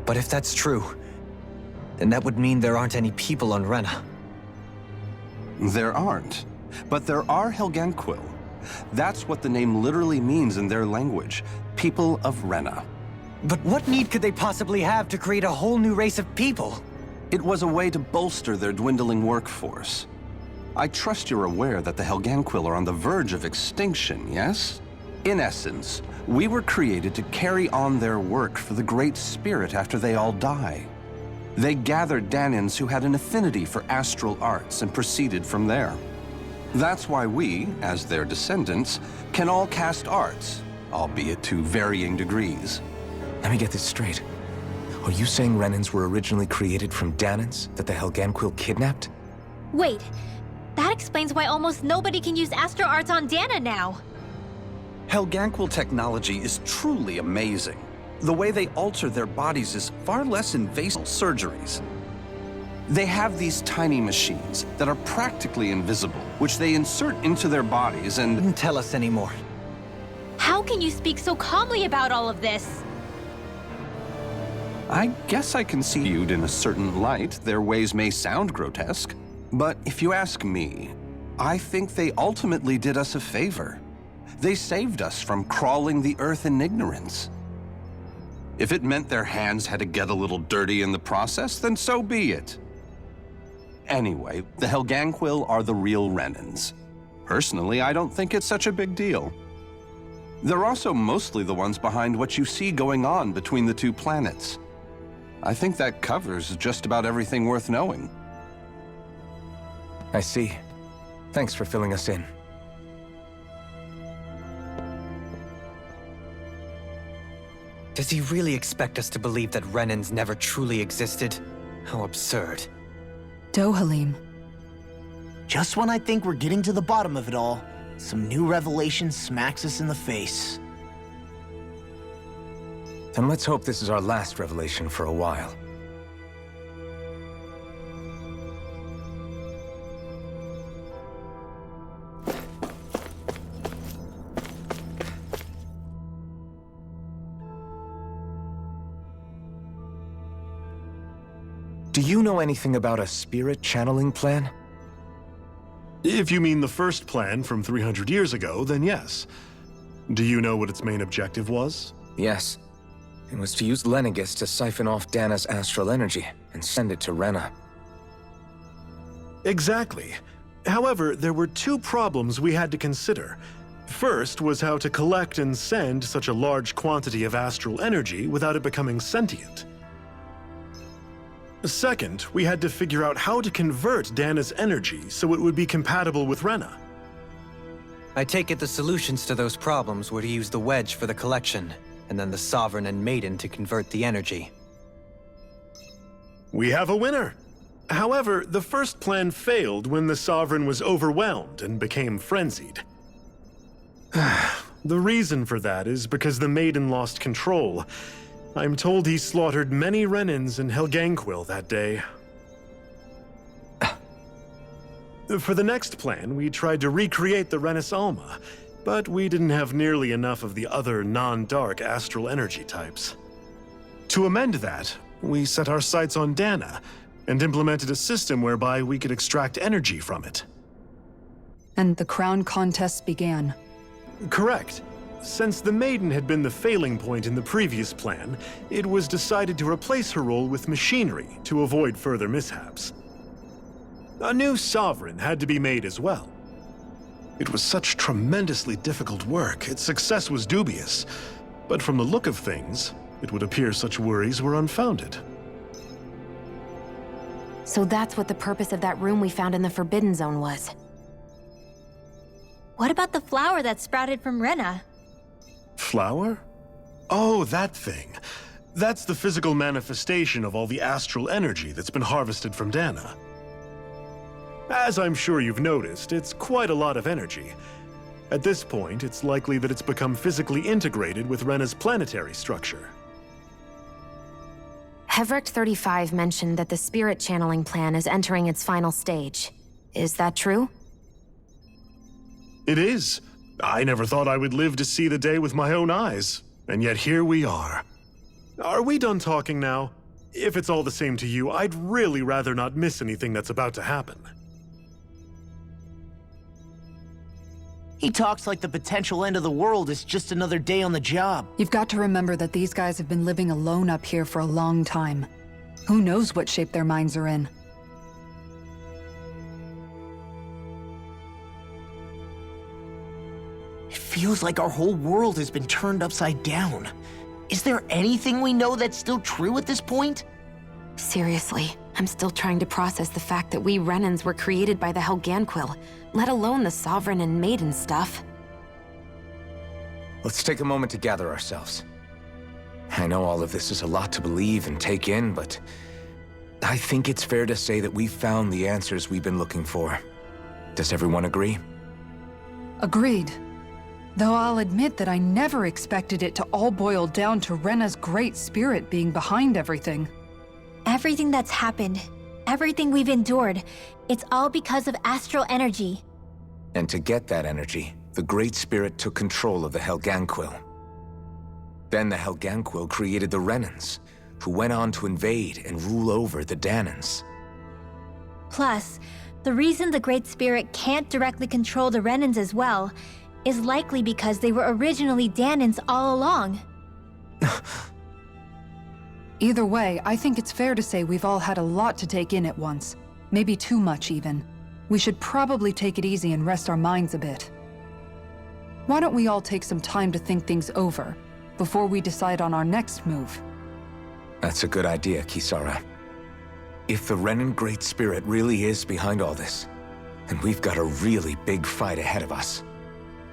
But if that's true, then that would mean there aren't any people on Rena. There aren't, but there are Helganquil. That's what the name literally means in their language, people of Rena. But what need could they possibly have to create a whole new race of people? It was a way to bolster their dwindling workforce. I trust you're aware that the Helganquil are on the verge of extinction, yes? In essence, we were created to carry on their work for the Great Spirit after they all die. They gathered Danans who had an affinity for astral arts and proceeded from there. That's why we, as their descendants, can all cast arts, albeit to varying degrees. Let me get this straight. Are you saying Renans were originally created from Danans that the Helganquil kidnapped? Wait, that explains why almost nobody can use astral arts on Dana now. Helganquil technology is truly amazing. The way they alter their bodies is far less invasive surgeries. They have these tiny machines that are practically invisible, which they insert into their bodies and... Didn't tell us anymore. How can you speak so calmly about all of this? I guess I can see viewed in a certain light. Their ways may sound grotesque. But if you ask me, I think they ultimately did us a favor. They saved us from crawling the earth in ignorance. If it meant their hands had to get a little dirty in the process, then so be it. Anyway, the Helganquil are the real Renans. Personally, I don't think it's such a big deal. They're also mostly the ones behind what you see going on between the two planets. I think that covers just about everything worth knowing. I see. Thanks for filling us in. Does he really expect us to believe that Renans never truly existed? How absurd. Dohalim. Just when I think we're getting to the bottom of it all, some new revelation smacks us in the face. Then let's hope this is our last revelation for a while. Do you know anything about a spirit channeling plan? If you mean the first plan from 300 years ago, then yes. Do you know what its main objective was? Yes. It was to use Lenegis to siphon off Dana's astral energy and send it to Rena. Exactly. However, there were two problems we had to consider. First was how to collect and send such a large quantity of astral energy without it becoming sentient. Second, we had to figure out how to convert Dana's energy so it would be compatible with Rena. I take it the solutions to those problems were to use the wedge for the collection, and then the Sovereign and Maiden to convert the energy. We have a winner! However, the first plan failed when the Sovereign was overwhelmed and became frenzied. The reason for that is because the Maiden lost control. I'm told he slaughtered many Renans in Helganquil that day. For the next plan, we tried to recreate the Renis Alma, but we didn't have nearly enough of the other non-dark astral energy types. To amend that, we set our sights on Dana, and implemented a system whereby we could extract energy from it. And the crown contest began. Correct. Since the Maiden had been the failing point in the previous plan, it was decided to replace her role with machinery to avoid further mishaps. A new Sovereign had to be made as well. It was such tremendously difficult work, its success was dubious. But from the look of things, it would appear such worries were unfounded. So that's what the purpose of that room we found in the Forbidden Zone was. What about the flower that sprouted from Rena? Flower? Oh, that thing. That's the physical manifestation of all the astral energy that's been harvested from Dana. As I'm sure you've noticed, it's quite a lot of energy. At this point, it's likely that it's become physically integrated with Rena's planetary structure. Hevrecht 35 mentioned that the spirit channeling plan is entering its final stage. Is that true? It is. I never thought I would live to see the day with my own eyes, and yet here we are. Are we done talking now? If it's all the same to you, I'd really rather not miss anything that's about to happen. He talks like the potential end of the world is just another day on the job. You've got to remember that these guys have been living alone up here for a long time. Who knows what shape their minds are in? It feels like our whole world has been turned upside down. Is there anything we know that's still true at this point? Seriously, I'm still trying to process the fact that we Renans were created by the Helganquil, let alone the Sovereign and Maiden stuff. Let's take a moment to gather ourselves. I know all of this is a lot to believe and take in, but I think it's fair to say that we've found the answers we've been looking for. Does everyone agree? Agreed. Though I'll admit that I never expected it to all boil down to Rena's great spirit being behind everything. Everything that's happened, everything we've endured, it's all because of astral energy. And to get that energy, the Great Spirit took control of the Helganquil. Then the Helganquil created the Renans, who went on to invade and rule over the Danans. Plus, the reason the Great Spirit can't directly control the Renans as well is likely because they were originally Danans all along. Either way, I think it's fair to say we've all had a lot to take in at once. Maybe too much, even. We should probably take it easy and rest our minds a bit. Why don't we all take some time to think things over, before we decide on our next move? That's a good idea, Kisara. If the Renan Great Spirit really is behind all this, then we've got a really big fight ahead of us.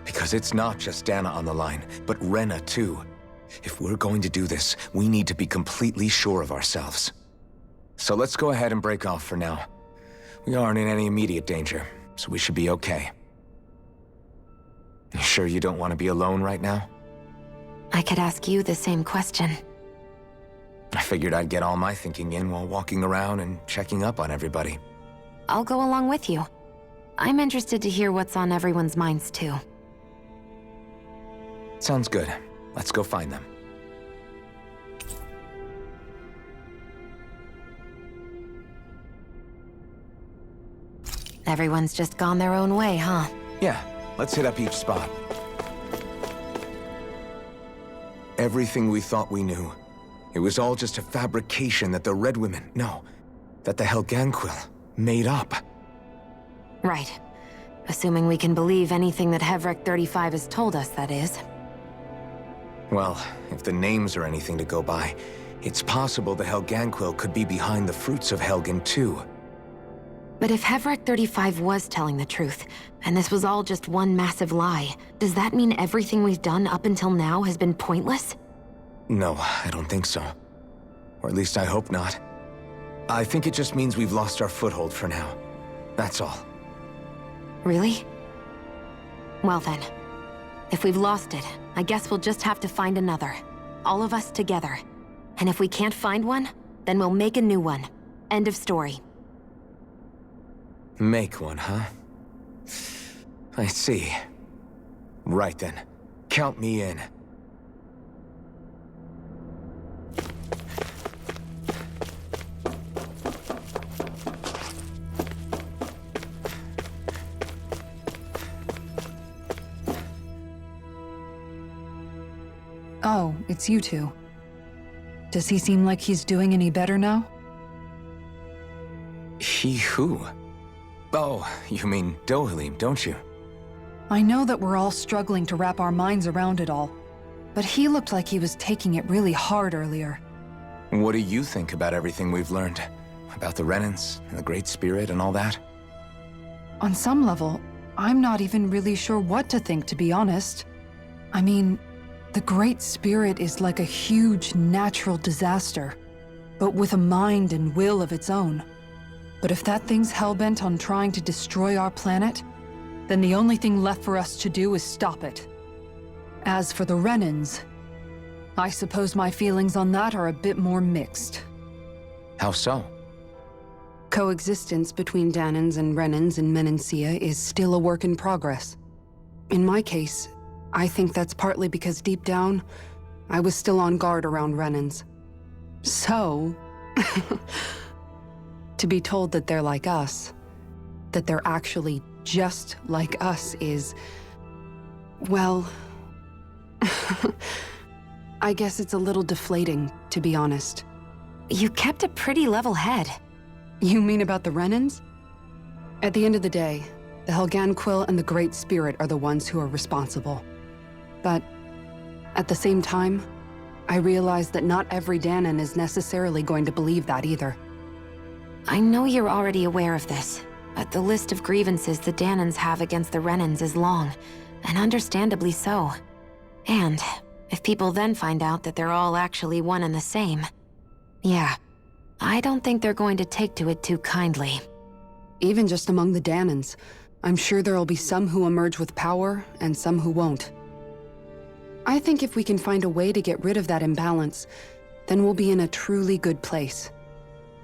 Because it's not just Dana on the line, but Rena too. If we're going to do this, we need to be completely sure of ourselves. So let's go ahead and break off for now. We aren't in any immediate danger, so we should be okay. You sure you don't want to be alone right now? I could ask you the same question. I figured I'd get all my thinking in while walking around and checking up on everybody. I'll go along with you. I'm interested to hear what's on everyone's minds, too. Sounds good. Let's go find them. Everyone's just gone their own way, huh? Yeah, let's hit up each spot. Everything we thought we knew, it was all just a fabrication that the Red Women, no, that the Helganquil made up. Right. Assuming we can believe anything that Hevrek 35 has told us, that is. Well, if the names are anything to go by, it's possible the Helganquil could be behind the fruits of Helgen too. But if Hevrek 35 was telling the truth, and this was all just one massive lie, does that mean everything we've done up until now has been pointless? No, I don't think so. Or at least I hope not. I think it just means we've lost our foothold for now. That's all. Really? Well then, if we've lost it, I guess we'll just have to find another. All of us together. And if we can't find one, then we'll make a new one. End of story. Make one, huh? I see. Right then. Count me in. Oh, it's you two. Does he seem like he's doing any better now? He who? Oh, you mean Dohalim, don't you? I know that we're all struggling to wrap our minds around it all, but he looked like he was taking it really hard earlier. What do you think about everything we've learned? About the Renans, and the Great Spirit, and all that? On some level, I'm not even really sure what to think, to be honest. I mean, the Great Spirit is like a huge natural disaster, but with a mind and will of its own. But if that thing's hellbent on trying to destroy our planet, then the only thing left for us to do is stop it. As for the Renans, I suppose my feelings on that are a bit more mixed. How so? Coexistence between Danans and Renans in Menancia is still a work in progress. In my case, I think that's partly because deep down, I was still on guard around Renans. So, to be told that they're like us, that they're actually just like us is, well, I guess it's a little deflating, to be honest. You kept a pretty level head. You mean about the Renans? At the end of the day, the Helganquil and the Great Spirit are the ones who are responsible. But at the same time, I realize that not every Danan is necessarily going to believe that either. I know you're already aware of this, but the list of grievances the Danans have against the Renans is long, and understandably so. And if people then find out that they're all actually one and the same, yeah, I don't think they're going to take to it too kindly. Even just among the Danans, I'm sure there'll be some who emerge with power and some who won't. I think if we can find a way to get rid of that imbalance, then we'll be in a truly good place.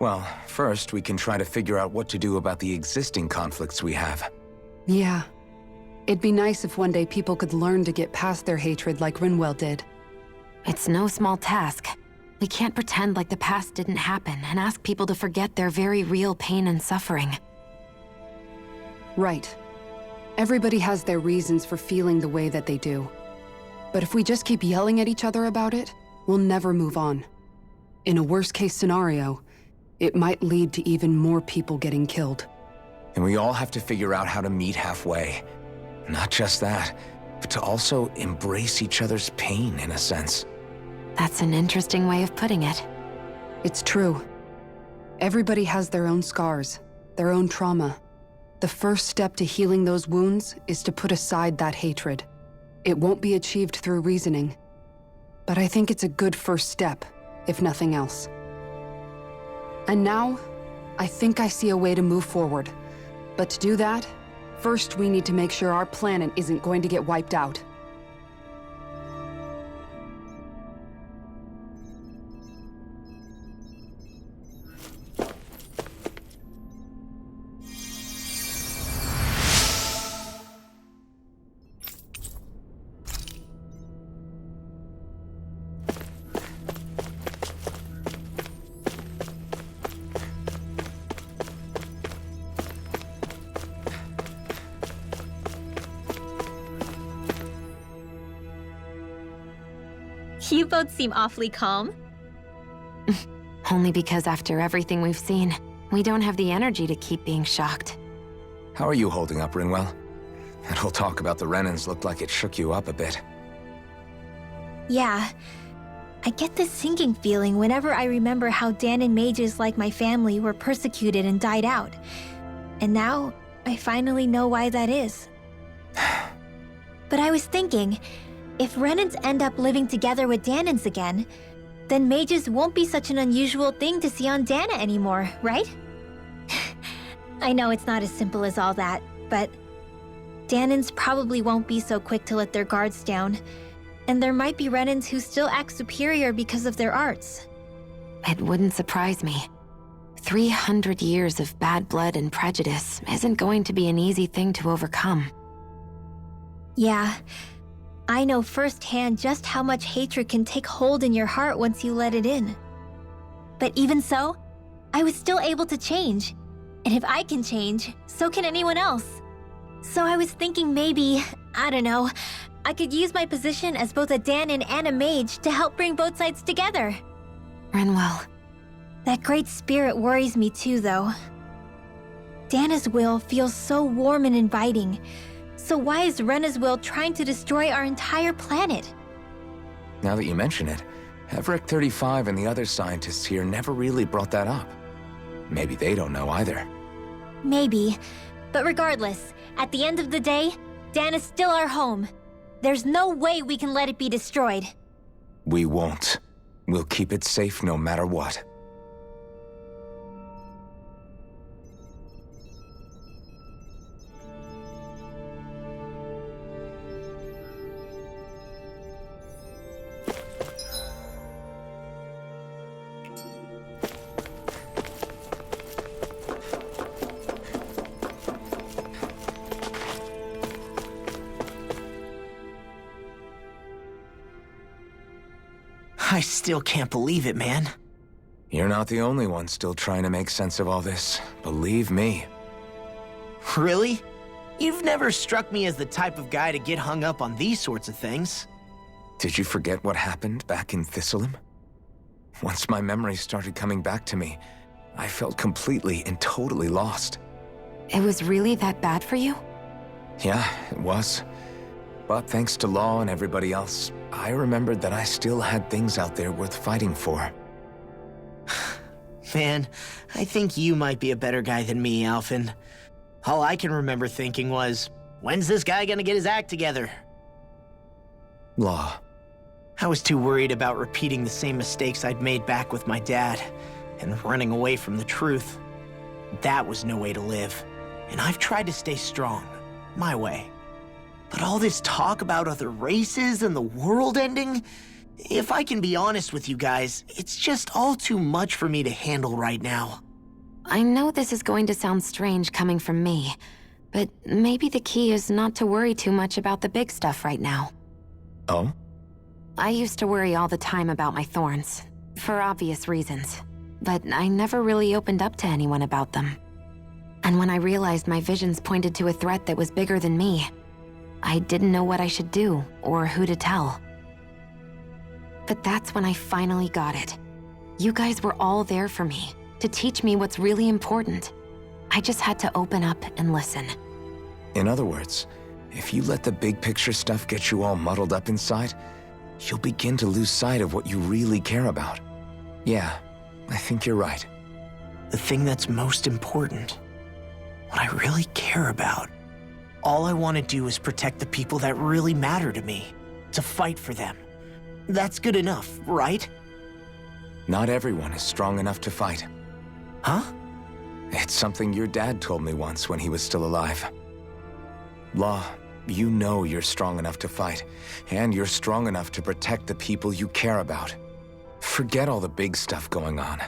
Well, first we can try to figure out what to do about the existing conflicts we have. Yeah. It'd be nice if one day people could learn to get past their hatred like Rinwell did. It's no small task. We can't pretend like the past didn't happen and ask people to forget their very real pain and suffering. Right. Everybody has their reasons for feeling the way that they do. But if we just keep yelling at each other about it, we'll never move on. In a worst-case scenario, it might lead to even more people getting killed. And we all have to figure out how to meet halfway. Not just that, but to also embrace each other's pain, in a sense. That's an interesting way of putting it. It's true. Everybody has their own scars, their own trauma. The first step to healing those wounds is to put aside that hatred. It won't be achieved through reasoning. but I think it's a good first step, if nothing else. And now, I think I see a way to move forward. But to do that, first we need to make sure our planet isn't going to get wiped out. You both seem awfully calm. Only because after everything we've seen, we don't have the energy to keep being shocked. How are you holding up, Rinwell? That whole talk about the Renans looked like it shook you up a bit. Yeah. I get this sinking feeling whenever I remember how Danon mages like my family were persecuted and died out. And now, I finally know why that is. But I was thinking, if Renans end up living together with Danons again, then mages won't be such an unusual thing to see on Dana anymore, right? I know it's not as simple as all that, but Danons probably won't be so quick to let their guards down, and there might be Renans who still act superior because of their arts. It wouldn't surprise me. 300 years of bad blood and prejudice isn't going to be an easy thing to overcome. Yeah. I know firsthand just how much hatred can take hold in your heart once you let it in. But even so, I was still able to change. And if I can change, so can anyone else. So I was thinking maybe, I don't know, I could use my position as both a Danon and a mage to help bring both sides together. Rinwell. That great spirit worries me too, though. Dana's will feels so warm and inviting. So why is Rena's will trying to destroy our entire planet? Now that you mention it, Everett 35 and the other scientists here never really brought that up. Maybe they don't know either. Maybe. But regardless, at the end of the day, Dana's still our home. There's no way we can let it be destroyed. We won't. We'll keep it safe no matter what. I still can't believe it, man. You're not the only one still trying to make sense of all this. Believe me. Really? You've never struck me as the type of guy to get hung up on these sorts of things. Did you forget what happened back in Thistleum? Once my memories started coming back to me, I felt completely and totally lost. It was really that bad for you? Yeah, it was. But thanks to Law and everybody else, I remembered that I still had things out there worth fighting for. Man, I think you might be a better guy than me, Alphen. All I can remember thinking was, when's this guy gonna get his act together? Law. I was too worried about repeating the same mistakes I'd made back with my dad, and running away from the truth. That was no way to live, and I've tried to stay strong, my way. But all this talk about other races and the world ending, if I can be honest with you guys, it's just all too much for me to handle right now. I know this is going to sound strange coming from me, but maybe the key is not to worry too much about the big stuff right now. Oh? I used to worry all the time about my thorns, for obvious reasons, but I never really opened up to anyone about them. And when I realized my visions pointed to a threat that was bigger than me, I didn't know what I should do or who to tell. But that's when I finally got it. You guys were all there for me, to teach me what's really important. I just had to open up and listen. In other words, if you let the big picture stuff get you all muddled up inside, you'll begin to lose sight of what you really care about. Yeah, I think you're right. The thing that's most important, what I really care about. All I want to do is protect the people that really matter to me, to fight for them. That's good enough, right? Not everyone is strong enough to fight. Huh? It's something your dad told me once when he was still alive. Law, you know you're strong enough to fight, and you're strong enough to protect the people you care about. Forget all the big stuff going on.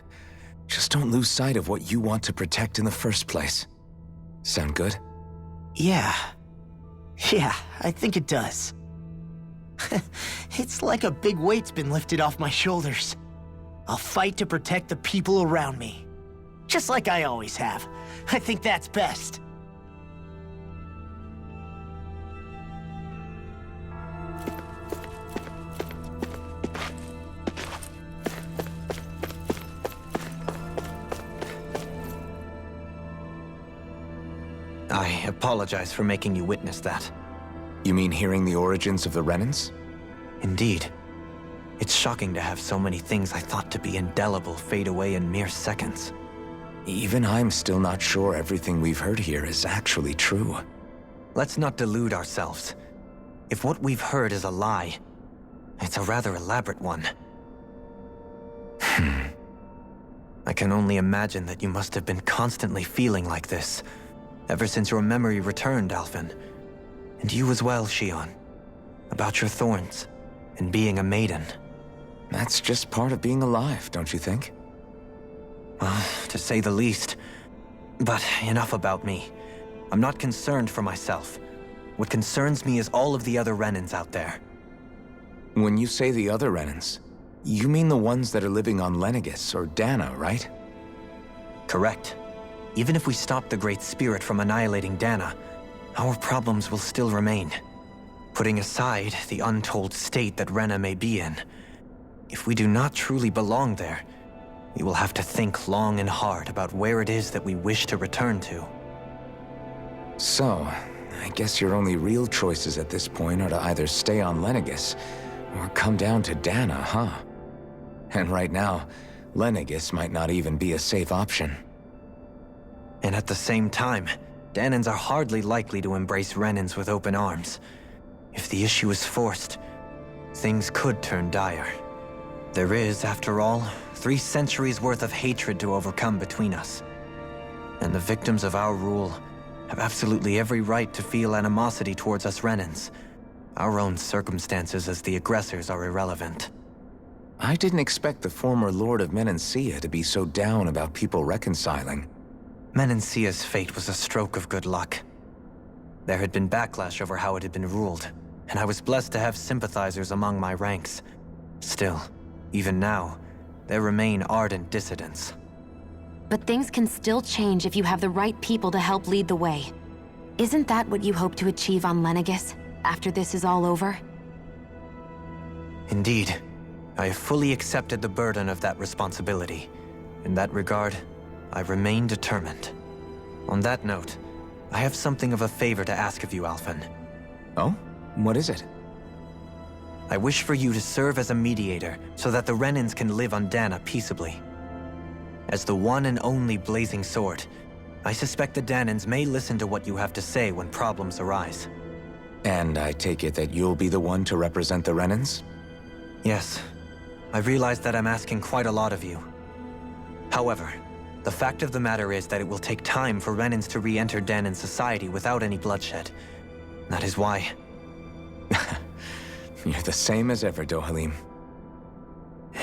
Just don't lose sight of what you want to protect in the first place. Sound good? Yeah. Yeah, I think it does. It's like a big weight's been lifted off my shoulders. I'll fight to protect the people around me. Just like I always have. I think that's best. I apologize for making you witness that. You mean hearing the origins of the Renans? Indeed. It's shocking to have so many things I thought to be indelible fade away in mere seconds. Even I'm still not sure everything we've heard here is actually true. Let's not delude ourselves. If what we've heard is a lie, it's a rather elaborate one. I can only imagine that you must have been constantly feeling like this, ever since your memory returned, Alphen. And you as well, Shion. About your thorns, and being a maiden. That's just part of being alive, don't you think? Well, to say the least. But enough about me. I'm not concerned for myself. What concerns me is all of the other Renans out there. When you say the other Renans, you mean the ones that are living on Lenegis or Dana, right? Correct. Even if we stop the Great Spirit from annihilating Dana, our problems will still remain. Putting aside the untold state that Rena may be in, if we do not truly belong there, we will have to think long and hard about where it is that we wish to return to. So, I guess your only real choices at this point are to either stay on Lenegis or come down to Dana, huh? And right now, Lenegis might not even be a safe option. And at the same time, Danans are hardly likely to embrace Renans with open arms. If the issue is forced, things could turn dire. There is, after all, 3 centuries worth of hatred to overcome between us. And the victims of our rule have absolutely every right to feel animosity towards us Renans. Our own circumstances as the aggressors are irrelevant. I didn't expect the former Lord of Menancia to be so down about people reconciling. Menancia's fate was a stroke of good luck. There had been backlash over how it had been ruled, and I was blessed to have sympathizers among my ranks. Still, even now, there remain ardent dissidents. But things can still change if you have the right people to help lead the way. Isn't that what you hope to achieve on Lenegis, after this is all over? Indeed. I have fully accepted the burden of that responsibility. In that regard, I remain determined. On that note, I have something of a favor to ask of you, Alphen. Oh? What is it? I wish for you to serve as a mediator so that the Renans can live on Dana peaceably. As the one and only Blazing Sword, I suspect the Danans may listen to what you have to say when problems arise. And I take it that you'll be the one to represent the Renans? Yes. I realize that I'm asking quite a lot of you. However, the fact of the matter is that it will take time for Renans to re-enter Danan society without any bloodshed. That is why... You're the same as ever, Dohalim.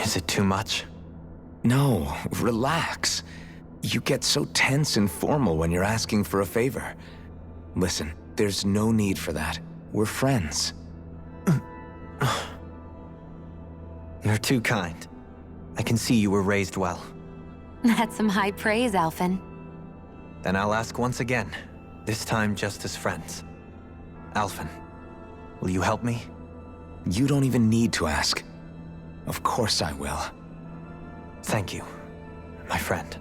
Is it too much? No, relax. You get so tense and formal when you're asking for a favor. Listen, there's no need for that. We're friends. You're too kind. I can see you were raised well. That's some high praise, Alphen. Then I'll ask once again, this time just as friends. Alphen, will you help me? You don't even need to ask. Of course I will. Thank you, my friend.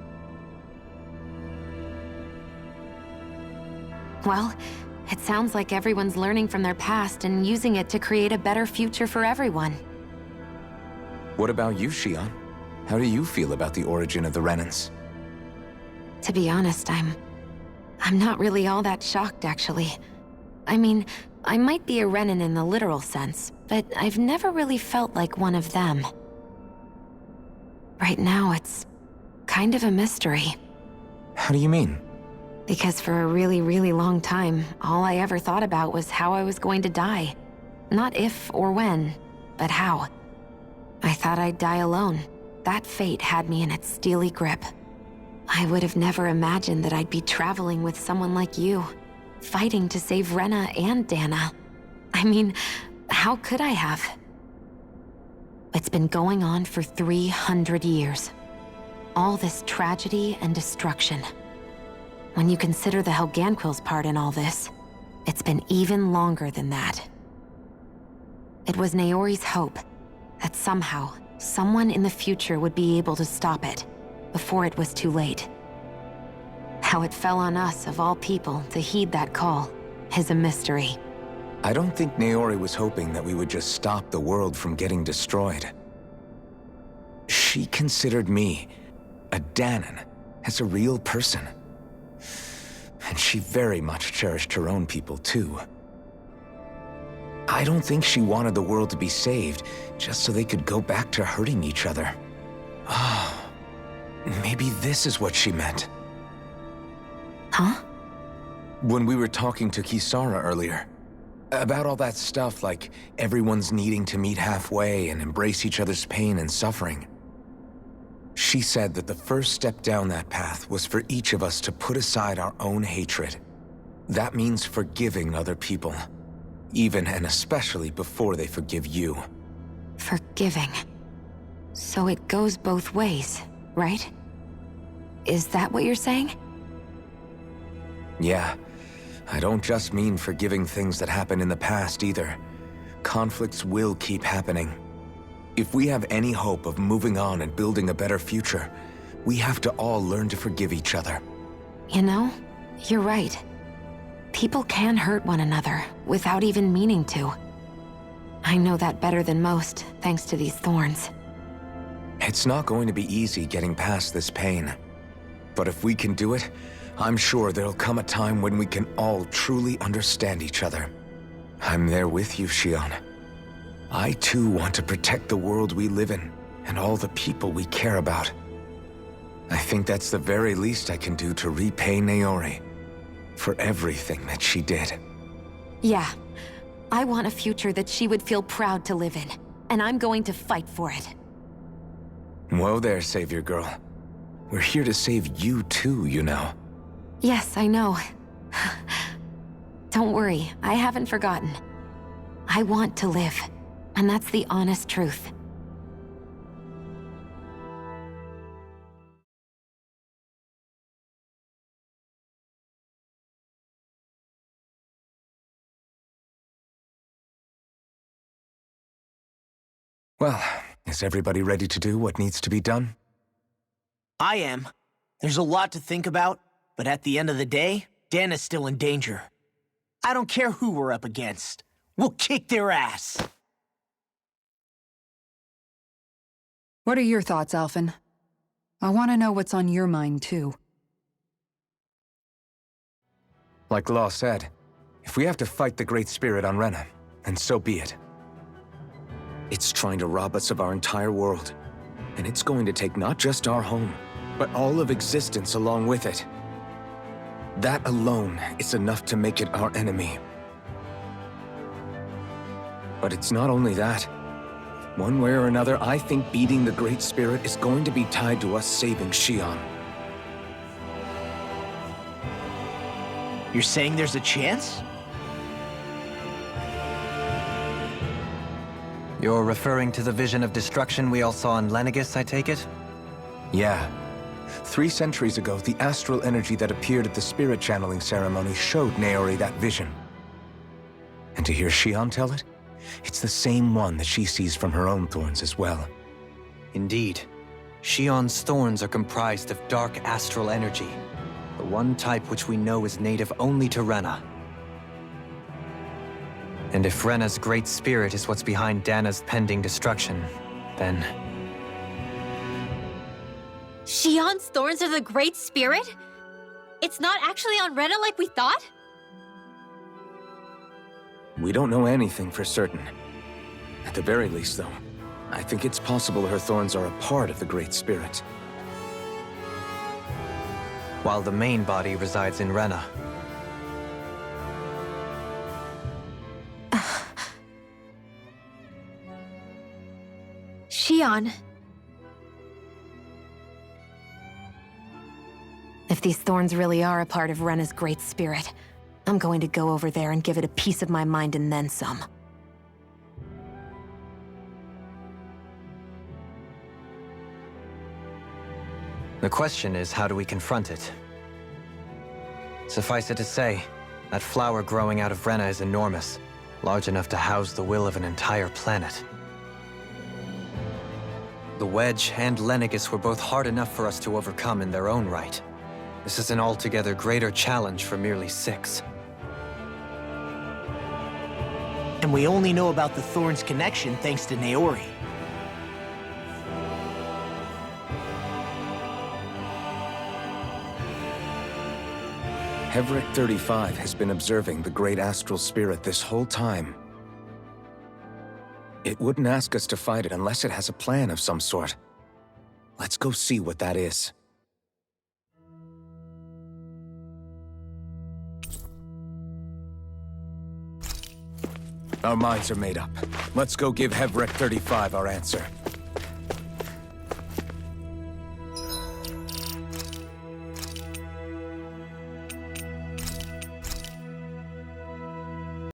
Well, it sounds like everyone's learning from their past and using it to create a better future for everyone. What about you, Shion? How do you feel about the origin of the Renans? To be honest, I'm not really all that shocked, actually. I mean, I might be a Renin in the literal sense, but I've never really felt like one of them. Right now, it's kind of a mystery. How do you mean? Because for a really, really long time, all I ever thought about was how I was going to die. Not if or when, but how. I thought I'd die alone. That fate had me in its steely grip. I would have never imagined that I'd be traveling with someone like you, fighting to save Rena and Dana. I mean, how could I have? It's been going on for 300 years. All this tragedy and destruction. When you consider the Helganquil's part in all this, it's been even longer than that. It was Naori's hope that somehow, someone in the future would be able to stop it before it was too late. How it fell on us, of all people, to heed that call is a mystery. I don't think Naori was hoping that we would just stop the world from getting destroyed. She considered me, a Danan, as a real person. And she very much cherished her own people, too. I don't think she wanted the world to be saved, just so they could go back to hurting each other. Oh, maybe this is what she meant. Huh? When we were talking to Kisara earlier, about all that stuff like everyone's needing to meet halfway and embrace each other's pain and suffering. She said that the first step down that path was for each of us to put aside our own hatred. That means forgiving other people, even and especially before they forgive you. Forgiving. So it goes both ways, right? Is that what you're saying? Yeah. I don't just mean forgiving things that happened in the past either. Conflicts will keep happening. If we have any hope of moving on and building a better future, we have to all learn to forgive each other. You know, you're right. People can hurt one another without even meaning to. I know that better than most, thanks to these thorns. It's not going to be easy getting past this pain. But if we can do it, I'm sure there'll come a time when we can all truly understand each other. I'm there with you, Shion. I too want to protect the world we live in, and all the people we care about. I think that's the very least I can do to repay Naori for everything that she did. Yeah. I want a future that she would feel proud to live in, and I'm going to fight for it. Whoa there, Savior Girl. We're here to save you too, you know. Yes, I know. Don't worry, I haven't forgotten. I want to live, and that's the honest truth. Well, is everybody ready to do what needs to be done? I am. There's a lot to think about, but at the end of the day, Dana's still in danger. I don't care who we're up against. We'll kick their ass. What are your thoughts, Alphen? I want to know what's on your mind, too. Like Law said, if we have to fight the Great Spirit on Rena, then so be it. It's trying to rob us of our entire world. And it's going to take not just our home, but all of existence along with it. That alone is enough to make it our enemy. But it's not only that. One way or another, I think beating the Great Spirit is going to be tied to us saving Shion. You're saying there's a chance? You're referring to the vision of destruction we all saw in Lenegis, I take it? Yeah. 3 centuries ago, the astral energy that appeared at the spirit channeling ceremony showed Naori that vision. And to hear Shion tell it, it's the same one that she sees from her own thorns as well. Indeed. Shion's thorns are comprised of dark astral energy, the one type which we know is native only to Rena. And if Rena's great spirit is what's behind Dana's pending destruction, then... Shion's thorns are the Great Spirit? It's not actually on Rena like we thought? We don't know anything for certain. At the very least, though, I think it's possible her thorns are a part of the Great Spirit. While the main body resides in Rena. Shion. If these thorns really are a part of Rena's Great Spirit, I'm going to go over there and give it a piece of my mind and then some. The question is, how do we confront it? Suffice it to say, that flower growing out of Rena is enormous, large enough to house the will of an entire planet. The Wedge and Lenegis were both hard enough for us to overcome in their own right. This is an altogether greater challenge for merely 6. And we only know about the Thorns' connection thanks to Naori. Hevric 35 has been observing the Great Astral Spirit this whole time. It wouldn't ask us to fight it unless it has a plan of some sort. Let's go see what that is. Our minds are made up. Let's go give Hevric 35 our answer.